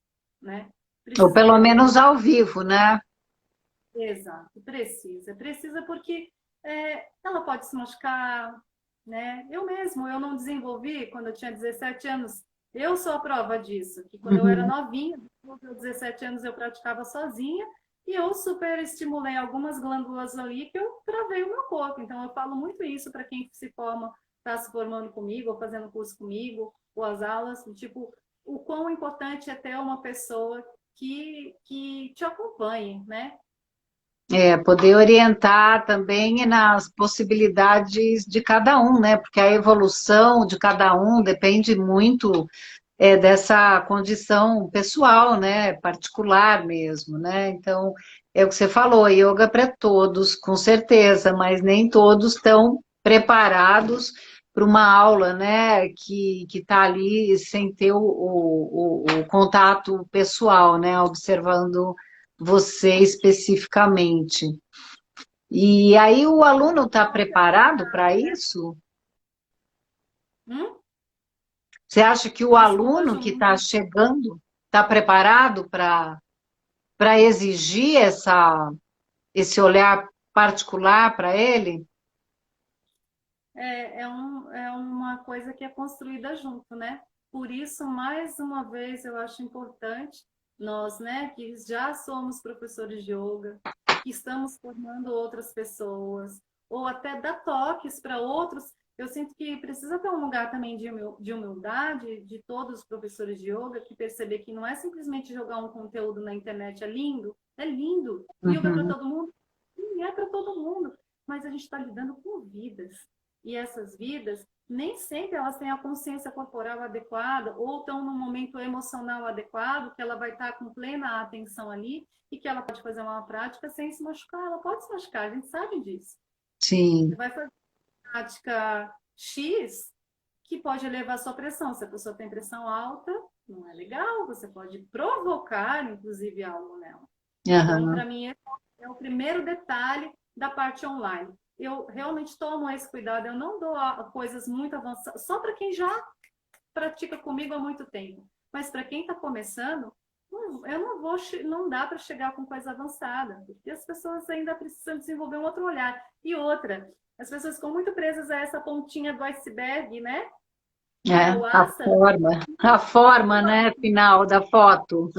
né? Ou Precisa pelo ter alguém. menos ao vivo, né? Exato, precisa. Precisa porque ela pode se machucar, né? Eu não desenvolvi quando eu tinha 17 anos. Eu sou a prova disso, que quando eu era Uhum. novinha, com 17 anos eu praticava sozinha e eu super estimulei algumas glândulas ali que eu travei o meu corpo. Então eu falo muito isso para quem se forma, está se formando comigo, ou fazendo curso comigo, ou as aulas, tipo, o quão importante é ter uma pessoa que te acompanhe, né? É, poder orientar também nas possibilidades de cada um, né? Porque a evolução de cada um depende muito dessa condição pessoal, né? Particular mesmo, né? Então, é o que você falou, yoga para todos, com certeza, mas nem todos estão preparados para uma aula, né? Que está ali sem ter o contato pessoal, né? Observando você especificamente. E aí o aluno está preparado para isso? Hum? Você acha que o Desculpa, aluno Ju, que está chegando está preparado para exigir esse olhar particular para ele? é uma coisa que é construída junto, né? Por isso, mais uma vez, eu acho importante nós, né, que já somos professores de yoga, que estamos formando outras pessoas, ou até dar toques para outros. Eu sinto que precisa ter um lugar também de humildade de todos os professores de yoga, que perceber que não é simplesmente jogar um conteúdo na internet, é lindo, yoga para Uhum. todo mundo, e é para todo mundo, mas a gente está lidando com vidas. E essas vidas, nem sempre elas têm a consciência corporal adequada ou estão no momento emocional adequado, que ela vai estar com plena atenção ali e que ela pode fazer uma prática sem se machucar. Ela pode se machucar, a gente sabe disso. Você Sim, vai fazer uma prática X que pode elevar a sua pressão. Se a pessoa tem pressão alta, não é legal, você pode provocar, inclusive, algo nela. Então, aham. para mim, esse é o primeiro detalhe da parte online. Eu realmente tomo esse cuidado, eu não dou coisas muito avançadas, só para quem já pratica comigo há muito tempo. Mas para quem está começando, eu não vou, não dá para chegar com coisa avançada, porque as pessoas ainda precisam desenvolver um outro olhar. E outra, as pessoas ficam muito presas a essa pontinha do iceberg, né? Que é É, o asana. a forma, né, final da foto.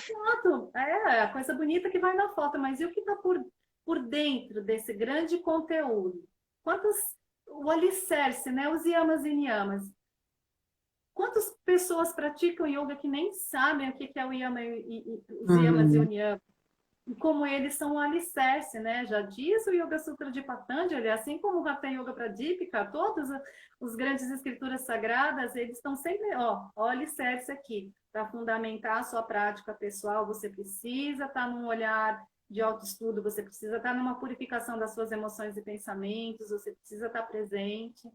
Pronto, é a coisa bonita que vai na foto, mas e o que está por dentro desse grande conteúdo? Quantos, o alicerce, né? Os yamas e niyamas. Quantas pessoas praticam yoga que nem sabem o que é o yama os yamas e o Uhum. niyama? E como eles são um alicerce, né? Já diz o Yoga Sutra de Patanjali, assim como o Hatha Yoga Pradipika, todas as grandes escrituras sagradas, eles estão sempre, ó alicerce aqui, para fundamentar a sua prática pessoal, você precisa estar num olhar de autoestudo, você precisa estar numa purificação das suas emoções e pensamentos, você precisa estar presente.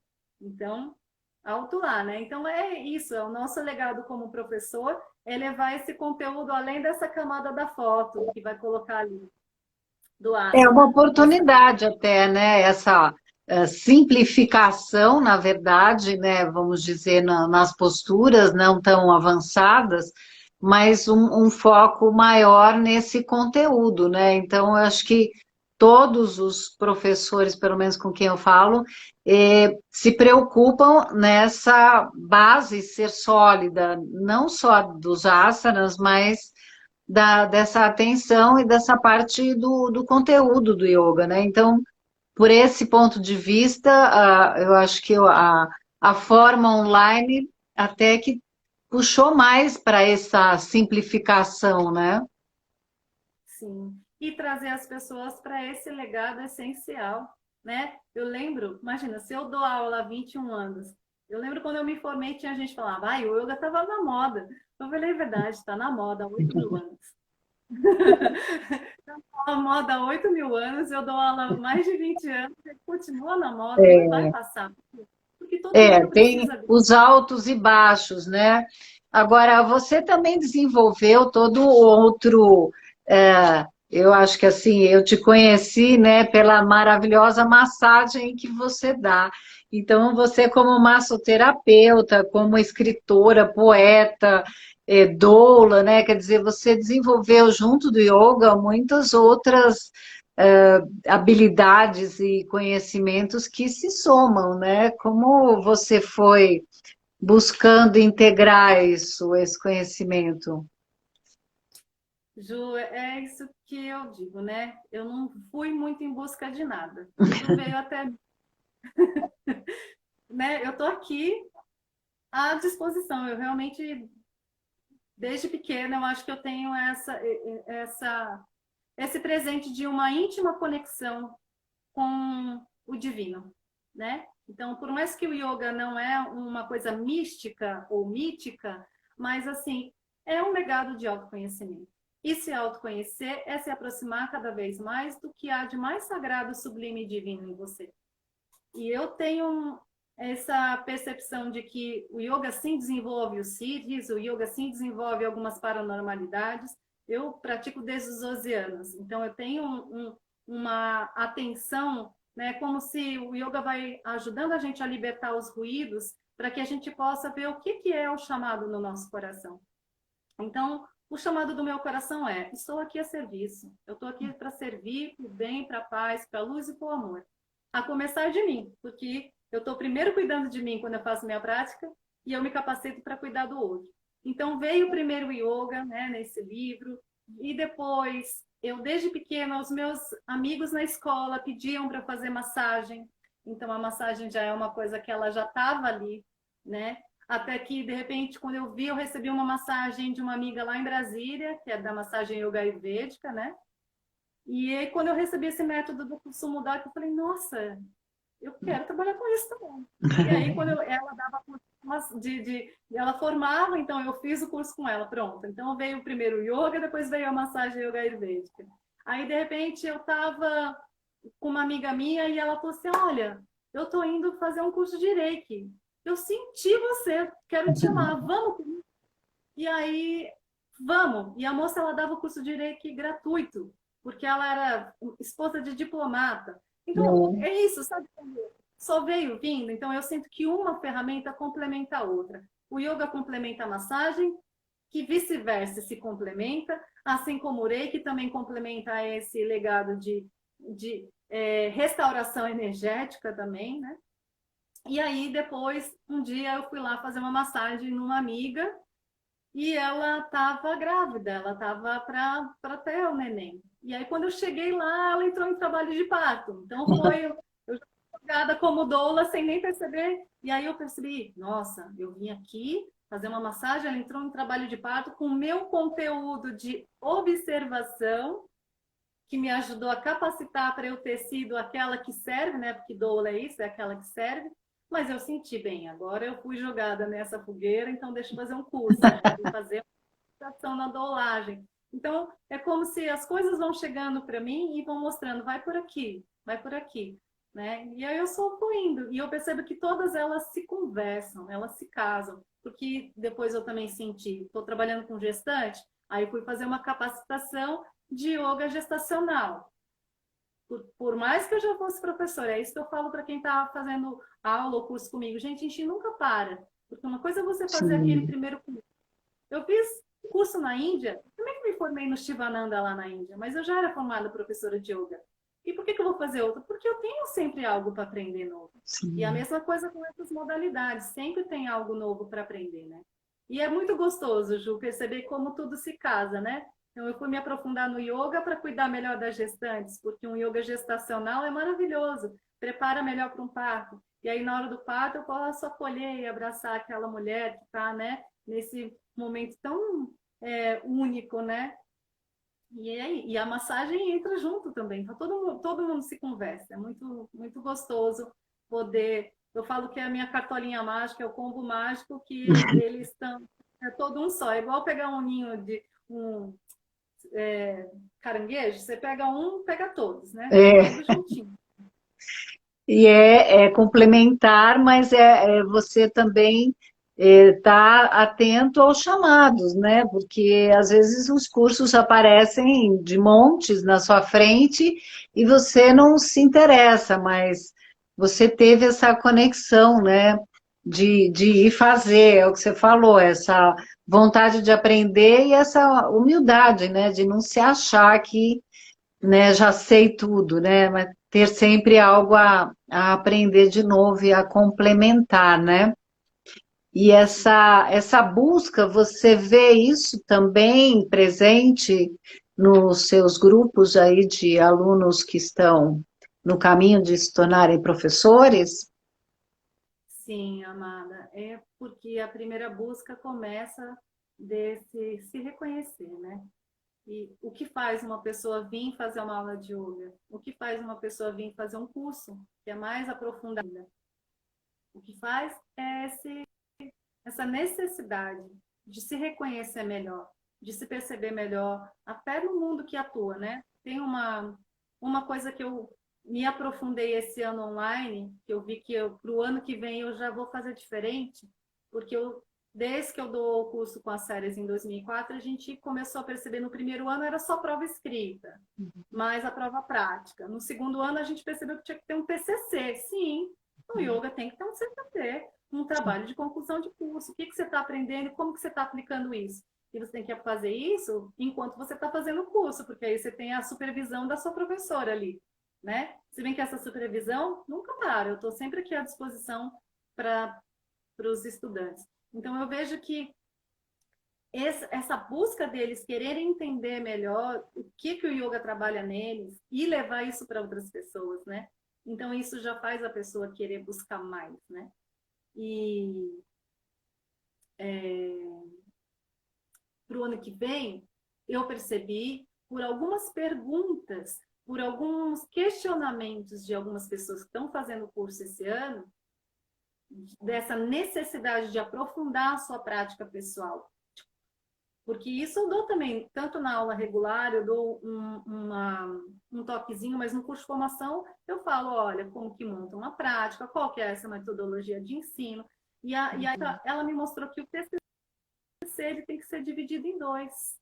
Então, alto lá, né? Então é isso, é o nosso legado como professor, é levar esse conteúdo além dessa camada da foto que vai colocar ali, do É uma asana. Essa... oportunidade até, né? Essa simplificação, na verdade, né? Vamos dizer, nas posturas não tão avançadas, mas um foco maior nesse conteúdo, né? Então, eu acho que todos os professores, pelo menos com quem eu falo, se preocupam nessa base ser sólida, não só dos asanas, mas dessa atenção e dessa parte do conteúdo do yoga, né? Então, por esse ponto de vista, eu acho que a forma online até que puxou mais para essa simplificação, né? Sim. E trazer as pessoas para esse legado essencial, né? Eu lembro, imagina, se eu dou aula há 21 anos, eu lembro quando eu me formei, tinha gente que falava, o yoga estava na moda. Eu falei, é verdade, está na moda há 8.000 anos. A moda há 8.000 anos, eu dou aula há mais de 20 anos, e continua na moda, não vai É, passar. Porque todo mundo tem precisa. os altos e baixos, né? Agora, você também desenvolveu todo outro. Eu acho que assim, eu te conheci, né, pela maravilhosa massagem que você dá. Então, você, como massoterapeuta, como escritora, poeta, doula, né? Quer dizer, você desenvolveu junto do yoga muitas outras habilidades e conhecimentos que se somam, né? Como você foi buscando integrar isso, esse conhecimento? Ju, é isso que eu digo, né? Eu não fui muito em busca de nada. Tudo veio até, né? Eu estou aqui à disposição. Eu realmente, desde pequena, eu acho que eu tenho esse presente de uma íntima conexão com o divino, né? Então, por mais que o yoga não é uma coisa mística ou mítica, mas assim, é um legado de autoconhecimento. E se autoconhecer é se aproximar cada vez mais do que há de mais sagrado, sublime e divino em você. E eu tenho essa percepção de que o yoga sim desenvolve os siddhis, o yoga sim desenvolve algumas paranormalidades. Eu pratico desde os 12 anos, então eu tenho uma atenção, né, como se o yoga vai ajudando a gente a libertar os ruídos para que a gente possa ver o que é o chamado no nosso coração. Então, o chamado do meu coração é: estou aqui a serviço. Eu estou aqui para servir, para o bem, para a paz, para a luz e para o amor. A começar de mim, porque eu estou primeiro cuidando de mim quando eu faço minha prática e eu me capacito para cuidar do outro. Então, veio primeiro o yoga, né, nesse livro, e depois, eu desde pequena, os meus amigos na escola pediam para fazer massagem. Então, a massagem já é uma coisa que ela já estava ali, né? Até que, de repente, quando eu vi, eu recebi uma massagem de uma amiga lá em Brasília, que é da massagem yoga ayurvédica, né? E aí, quando eu recebi esse método do Sumudaka, eu falei, nossa, eu quero trabalhar com isso também. E aí, quando ela dava curso ela formava, então eu fiz o curso com ela, pronto. Então veio o primeiro yoga, depois veio a massagem yoga ayurvédica. Aí, de repente, eu estava com uma amiga minha e ela falou assim, olha, eu tô indo fazer um curso de Reiki. Eu senti você, quero te chamar, vamos comigo? E aí, vamos. E a moça, ela dava o curso de Reiki gratuito, porque ela era esposa de diplomata. Então, Né? é isso, sabe? Só veio vindo. Então, eu sinto que uma ferramenta complementa a outra. O yoga complementa a massagem, que vice-versa se complementa, assim como o Reiki também complementa esse legado de restauração energética também, né? E aí, depois, um dia eu fui lá fazer uma massagem numa amiga e ela estava grávida, ela estava para ter o neném. E aí, quando eu cheguei lá, ela entrou em trabalho de parto. Então, eu já fui jogada como doula sem nem perceber. E aí eu percebi, nossa, eu vim aqui fazer uma massagem, ela entrou em trabalho de parto com o meu conteúdo de observação, que me ajudou a capacitar para eu ter sido aquela que serve, né? Porque doula é isso, é aquela que serve. Mas eu senti bem, agora eu fui jogada nessa fogueira, então deixa eu fazer um curso. Então, fui fazer uma ação na doulagem. Então, é como se as coisas vão chegando para mim e vão mostrando, vai por aqui, né? E aí eu só fui indo. E eu percebo que todas elas se conversam, elas se casam. Porque depois eu também senti, estou trabalhando com gestante, aí fui fazer uma capacitação de yoga gestacional. Por mais que eu já fosse professora, é isso que eu falo para quem está fazendo aula ou curso comigo. Gente, a gente nunca para. Porque uma coisa é você fazer aquele Sim. primeiro curso. Eu fiz curso na Índia, também me formei no Shivananda lá na Índia, mas eu já era formada professora de yoga. E por que eu vou fazer outra? Porque eu tenho sempre algo para aprender novo. E a Sim. mesma coisa com essas modalidades, sempre tem algo novo para aprender, né? E é muito gostoso, Ju, perceber como tudo se casa, né? Então, eu fui me aprofundar no yoga para cuidar melhor das gestantes, porque um yoga gestacional é maravilhoso, prepara melhor para um parto. E aí, na hora do parto, eu posso acolher e abraçar aquela mulher que está, né, nesse momento tão único, né? E aí, e a massagem entra junto também. Então, todo mundo se conversa. É muito, muito gostoso poder. Eu falo que é a minha cartolinha mágica, é o combo mágico, que eles estão. É todo um só. É igual pegar um ninho de um caranguejo, você pega um, pega todos, né? É, Tudo juntinho. e é complementar, mas você também está atento aos chamados, né? Porque às vezes os cursos aparecem de montes na sua frente e você não se interessa, mas você teve essa conexão, né? De ir fazer, é o que você falou, essa vontade de aprender e essa humildade, né? De não se achar que, né, já sei tudo, né? Mas ter sempre algo a aprender de novo e a complementar, né? E essa busca, você vê isso também presente nos seus grupos aí de alunos que estão no caminho de se tornarem professores? Sim, amada, é porque a primeira busca começa desse se reconhecer, né? E o que faz uma pessoa vir fazer uma aula de yoga? O que faz uma pessoa vir fazer um curso que é mais aprofundado? O que faz é essa necessidade de se reconhecer melhor, de se perceber melhor, até no mundo que atua, né? Tem uma coisa que eu me aprofundei esse ano online, que eu vi que para o ano que vem eu já vou fazer diferente, porque desde que eu dou o curso com as séries em 2004, a gente começou a perceber no primeiro ano era só prova escrita, mais a prova prática. No segundo ano a gente percebeu que tinha que ter um TCC. Sim, o yoga tem que ter um TCC, um trabalho de conclusão de curso. O que você está aprendendo? Como que você está aplicando isso? E você tem que fazer isso enquanto você está fazendo o curso, porque aí você tem a supervisão da sua professora ali, né? Se bem que essa supervisão nunca para, eu estou sempre aqui à disposição para os estudantes. Então, eu vejo que essa busca deles quererem entender melhor o que o yoga trabalha neles e levar isso para outras pessoas, né? Então, isso já faz a pessoa querer buscar mais, né? E para o ano que vem, eu percebi, por algumas perguntas, por alguns questionamentos de algumas pessoas que estão fazendo o curso esse ano, dessa necessidade de aprofundar a sua prática pessoal. Porque isso eu dou também, tanto na aula regular, eu dou um toquezinho, mas no curso de formação eu falo, olha, como que monta uma prática, qual que é essa metodologia de ensino. E aí ela me mostrou que o TCC ele tem que ser dividido em dois.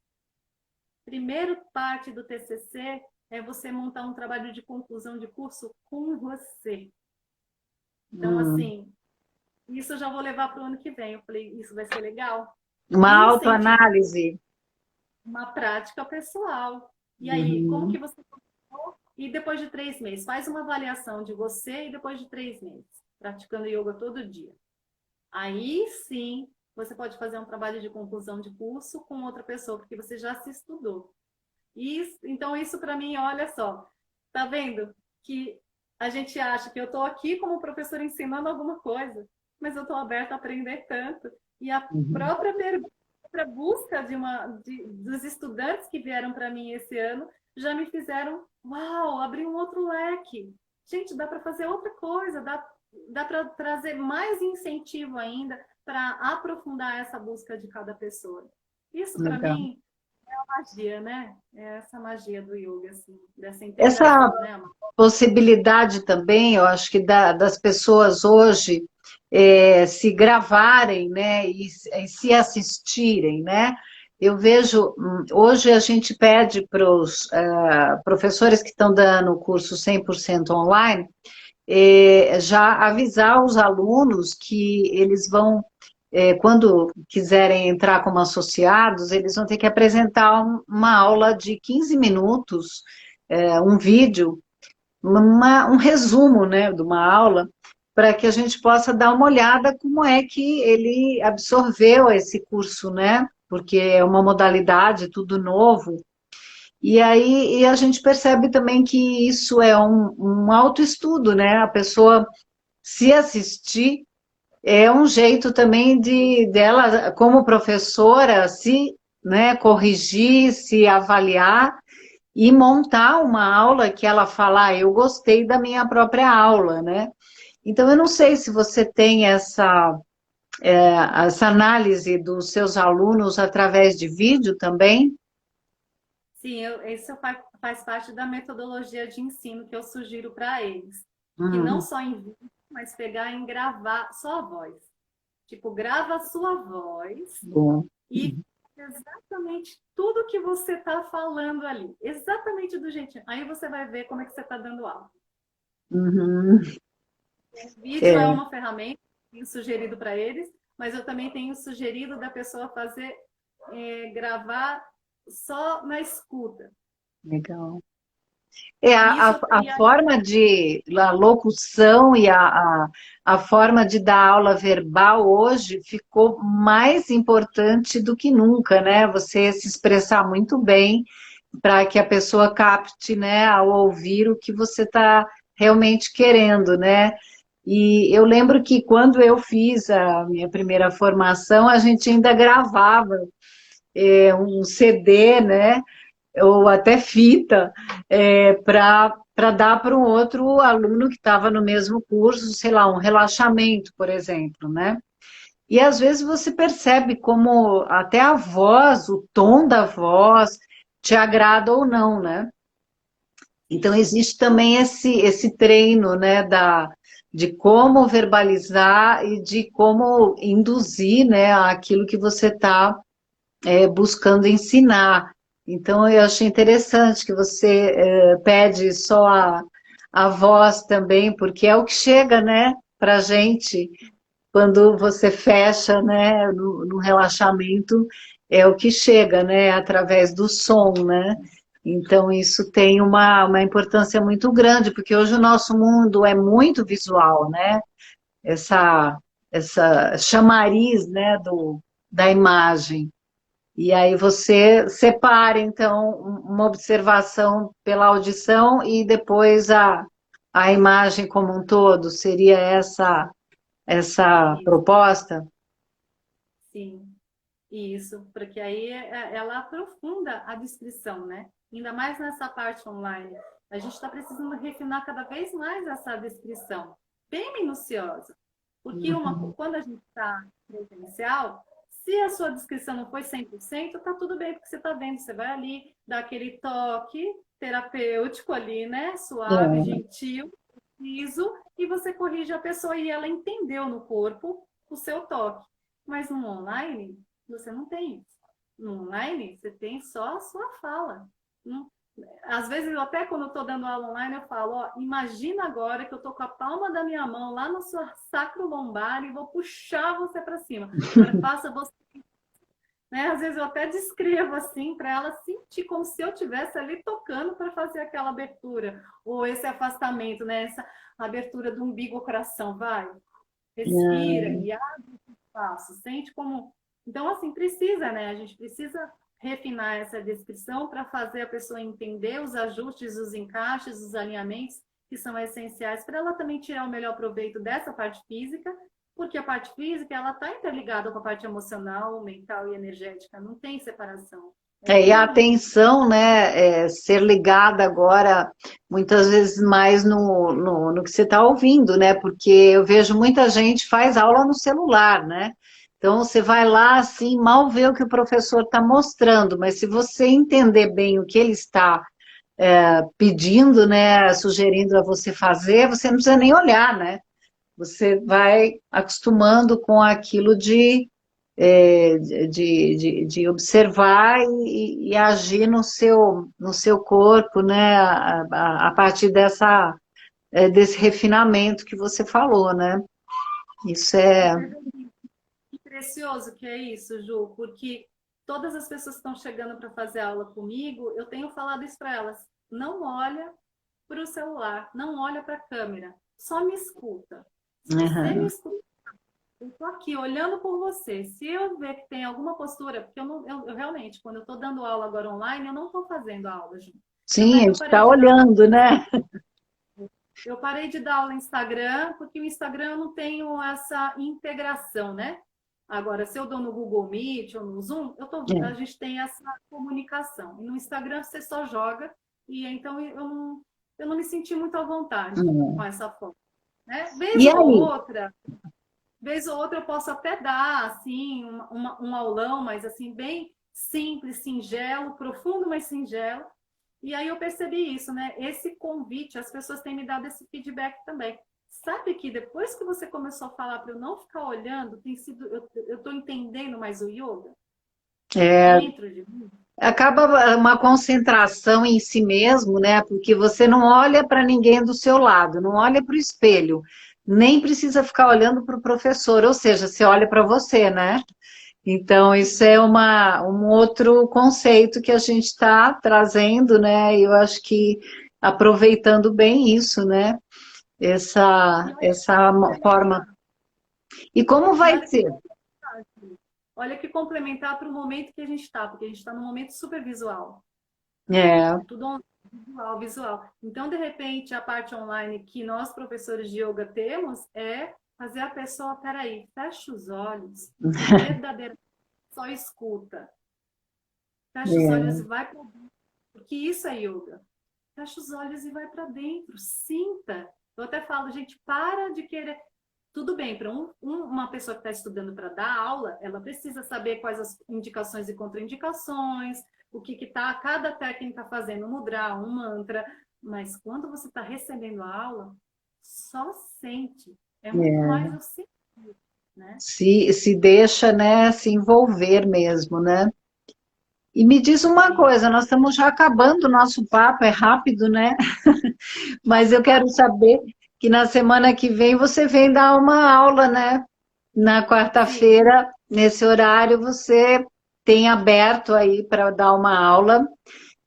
Primeiro parte do TCC é você montar um trabalho de conclusão de curso com você. Então, assim, isso eu já vou levar para o ano que vem. Eu falei, isso vai ser legal. Uma Incentivar autoanálise. uma prática pessoal. E aí, como Uhum. que você começou? E depois de 3 meses, faz uma avaliação de você e depois de 3 meses, praticando yoga todo dia. Aí sim, você pode fazer um trabalho de conclusão de curso com outra pessoa, porque você já se estudou. Então, isso para mim, olha só, tá vendo que a gente acha que eu estou aqui como professor ensinando alguma coisa, mas eu estou aberta a aprender tanto. E a Uhum. própria busca dos estudantes que vieram para mim esse ano já me fizeram, uau, abrir um outro leque. Gente, dá para fazer outra coisa, dá para trazer mais incentivo ainda para aprofundar essa busca de cada pessoa. Isso, para Legal. mim, magia, né? É essa magia do yoga, assim, dessa Essa integração, né, Amanda? possibilidade também, eu acho que das pessoas hoje se gravarem, né, e se assistirem, né? Eu vejo, hoje a gente pede para os professores que estão dando o curso 100% online, já avisar os alunos que eles vão, quando quiserem entrar como associados, eles vão ter que apresentar uma aula de 15 minutos, um vídeo, um resumo, né, de uma aula, para que a gente possa dar uma olhada como é que ele absorveu esse curso, né? Porque é uma modalidade, tudo novo. E aí a gente percebe também que isso é um autoestudo, né? A pessoa se assistir é um jeito também de dela, como professora, se, né, corrigir, se avaliar e montar uma aula que ela fala, eu gostei da minha própria aula, né? Então, eu não sei se você tem essa análise dos seus alunos através de vídeo também. Sim, isso faz parte da metodologia de ensino que eu sugiro para eles. Que não Uhum. só em vídeo, mas pegar em gravar só a voz. Tipo, grava a sua voz Bom. e exatamente tudo que você está falando ali. Exatamente do jeitinho. Aí você vai ver como é que você está dando aula. Uhum. O vídeo é É, uma ferramenta que eu tenho sugerido para eles, mas eu também tenho sugerido da pessoa fazer, gravar só na escuta. legal. É, E isso, a forma de a locução e a forma de dar aula verbal hoje ficou mais importante do que nunca, né? Você se expressar muito bem para que a pessoa capte, né, ao ouvir o que você está realmente querendo, né? E eu lembro que quando eu fiz a minha primeira formação, a gente ainda gravava um CD, né? Ou até fita, para dar para um outro aluno que estava no mesmo curso, sei lá, um relaxamento, por exemplo, né? E às vezes você percebe como até a voz, o tom da voz, te agrada ou não, né? Então sim, existe também esse treino, né, de como verbalizar e de como induzir, né, aquilo que você está buscando ensinar. Então, eu achei interessante que você pede só a voz também, porque é o que chega, né, para a gente quando você fecha, né, no relaxamento, é o que chega, né, através do som, né? Então, isso tem uma importância muito grande, porque hoje o nosso mundo é muito visual, né? Essa, essa chamariz, né, da imagem. E aí você separa, então, uma observação pela audição e depois a imagem como um todo. Seria essa isso, proposta? sim. Isso, porque aí ela aprofunda a descrição, né? Ainda mais nessa parte online. A gente está precisando refinar cada vez mais essa descrição, bem minuciosa. Porque Uhum. quando a gente está presencial, se a sua descrição não foi 100%, tá tudo bem, porque você está vendo, você vai ali, dá aquele toque terapêutico ali, né? Suave, É, gentil, preciso, e você corrige a pessoa e ela entendeu no corpo o seu toque. Mas no online, você não tem isso. No online, você tem só a sua fala. Não, às vezes, até quando eu estou dando aula online, eu falo, ó, imagina agora que eu estou com a palma da minha mão lá no seu sacro lombar e vou puxar você para cima. Agora faça você, né? Às vezes eu até descrevo assim para ela sentir como se eu estivesse ali tocando para fazer aquela abertura ou esse afastamento, né? Essa abertura do umbigo ao coração, vai. Respira e abre o espaço, sente como. Então, assim, precisa, né? A gente precisa refinar essa descrição para fazer a pessoa entender os ajustes, os encaixes, os alinhamentos que são essenciais para ela também tirar o melhor proveito dessa parte física, porque a parte física ela está interligada com a parte emocional, mental e energética, não tem separação. É E a tudo um. atenção, né, ser ligada agora, muitas vezes mais no que você está ouvindo, né? Porque eu vejo muita gente faz aula no celular, né? Então você vai lá assim, mal vê o que o professor está mostrando, mas se você entender bem o que ele está pedindo, né, sugerindo a você fazer, você não precisa nem olhar, né? Você vai acostumando com aquilo de observar e agir no seu corpo, né? A partir desse refinamento que você falou, né? Isso é. Que precioso que é isso, Ju, porque todas as pessoas que estão chegando para fazer aula comigo, eu tenho falado isso para elas. Não olha para o celular, não olha para a câmera, só me escuta. Se você me Uhum. escuta, eu estou aqui olhando por você. Se eu ver que tem alguma postura, porque eu realmente, quando eu estou dando aula agora online, eu não estou fazendo aula, Ju. Tanto Sim, é a que gente eu parei está de dar aula. olhando, né? Eu parei de dar aula no Instagram, porque o Instagram eu não tenho essa integração, né? Agora, se eu dou no Google Meet ou no Zoom, a gente tem essa comunicação. E no Instagram você só joga, e então eu não me senti muito à vontade com essa forma. Né? E aí? Vez ou outra eu posso até dar assim um aulão, mas assim bem simples, singelo, profundo, mas singelo. E aí eu percebi isso, né? Esse convite, as pessoas têm me dado esse feedback também. Sabe que depois que você começou a falar para eu não ficar olhando, tem sido, eu estou entendendo mais o yoga É, dentro de mim. acaba uma concentração em si mesmo, né? Porque você não olha para ninguém do seu lado, não olha para o espelho, nem precisa ficar olhando para o professor, ou seja, você olha para você, né? Então, isso é um outro conceito que a gente está trazendo, né? E eu acho que aproveitando bem isso, né? E Essa forma. E como vai olha que ser? complementar, assim. Olha que complementar para o momento que a gente está, porque a gente está num momento super visual. É, Tudo visual, visual. Então, de repente, a parte online que nós, professores de yoga, temos é fazer a pessoa, peraí, fecha os olhos e verdadeiramente só escuta. Fecha os olhos é, e vai para dentro. Porque isso é yoga. Fecha os olhos e vai para dentro. Sinta. Eu até falo, gente, para de querer. Tudo bem, para uma pessoa que está estudando para dar aula, ela precisa saber quais as indicações e contraindicações, o que está cada técnica fazendo, um mudra, um mantra. Mas quando você está recebendo a aula, só sente. É muito mais é. eu sentir, né? Se deixa, né, se envolver mesmo, né? E me diz uma Sim. coisa, nós estamos já acabando o nosso papo, é rápido, né? Mas eu quero saber que na semana que vem você vem dar uma aula, né? Na Sim. quarta-feira, nesse horário, você tem aberto aí para dar uma aula.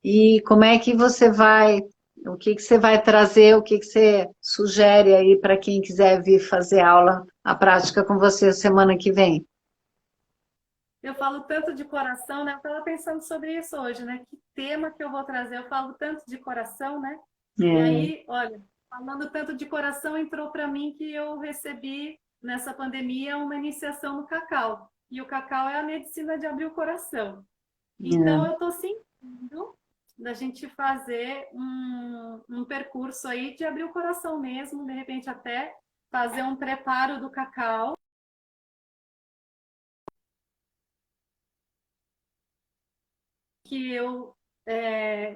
E como é que você vai, o que que você vai trazer, o que que você sugere aí para quem quiser vir fazer aula, a prática com você semana que vem? Eu falo tanto de coração, né? Eu estava pensando sobre isso hoje, né? Que tema que eu vou trazer? Eu falo tanto de coração, né? E É, aí, olha, falando tanto de coração, entrou para mim que eu recebi nessa pandemia uma iniciação no cacau. E o cacau é a medicina de abrir o coração. Então, é. eu estou sentindo da gente fazer um percurso aí de abrir o coração mesmo, de repente até fazer um preparo do cacau que eu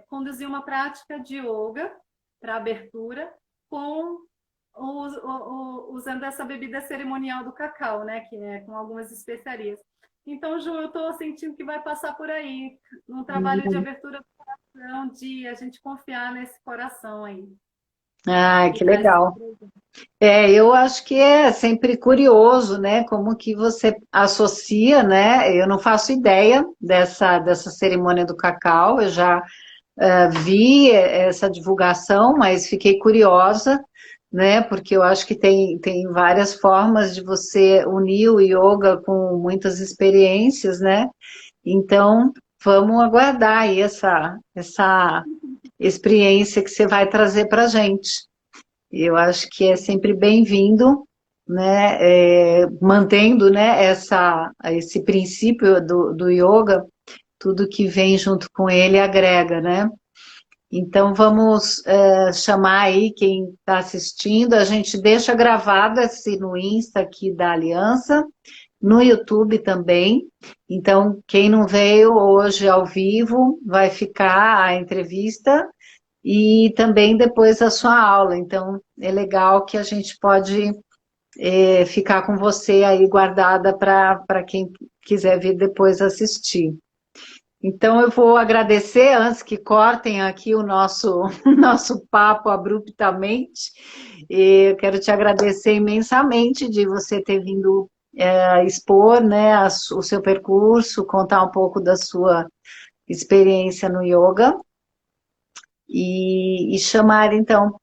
conduzi uma prática de yoga para abertura com usando essa bebida cerimonial do cacau, né, que é com algumas especiarias. Então, Ju, eu estou sentindo que vai passar por aí, um trabalho de abertura do coração, de a gente confiar nesse coração aí, Ah, que que traz esse legal. presente. É, eu acho que é sempre curioso, né? Como que você associa, né? Eu não faço ideia dessa cerimônia do cacau, eu já vi essa divulgação, mas fiquei curiosa, né? Porque eu acho que tem várias formas de você unir o yoga com muitas experiências, né? Então, vamos aguardar aí essa experiência que você vai trazer para a gente. Eu acho que é sempre bem-vindo, né? Mantendo, né, esse princípio do yoga, tudo que vem junto com ele agrega, né? Então vamos chamar aí quem está assistindo, a gente deixa gravado esse no Insta aqui da Aliança, no YouTube também. Então, quem não veio hoje ao vivo, vai ficar a entrevista e também depois a sua aula. Então, é legal que a gente pode ficar com você aí guardada para quem quiser vir depois assistir. Então, eu vou agradecer antes que cortem aqui o nosso, nosso papo abruptamente. Eu quero te agradecer imensamente de você ter vindo expor, né, o seu percurso, contar um pouco da sua experiência no yoga e chamar, então,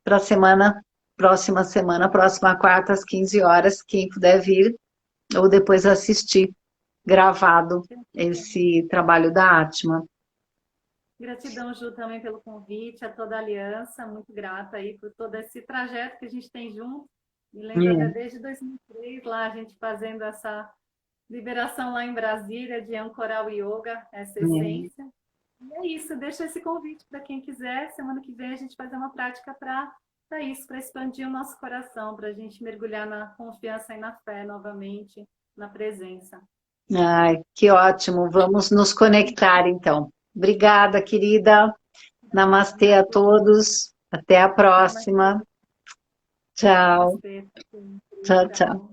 para a próxima quarta, às 15 horas, quem puder vir ou depois assistir gravado esse trabalho da Atma. Gratidão, Ju, também pelo convite, a toda a aliança, muito grata aí por todo esse trajeto que a gente tem junto. Me lembro até É, desde 2003, lá a gente fazendo essa liberação lá em Brasília de ancorar o yoga, essa é. essência. E é isso, deixa esse convite para quem quiser. Semana que vem a gente fazer uma prática para isso, para expandir o nosso coração, para a gente mergulhar na confiança e na fé novamente, na presença. Ai, que ótimo. Vamos nos conectar, então. Obrigada, querida. Namastê a todos. Até a próxima. Tchau. Namastê. Tchau, tchau. Tchau.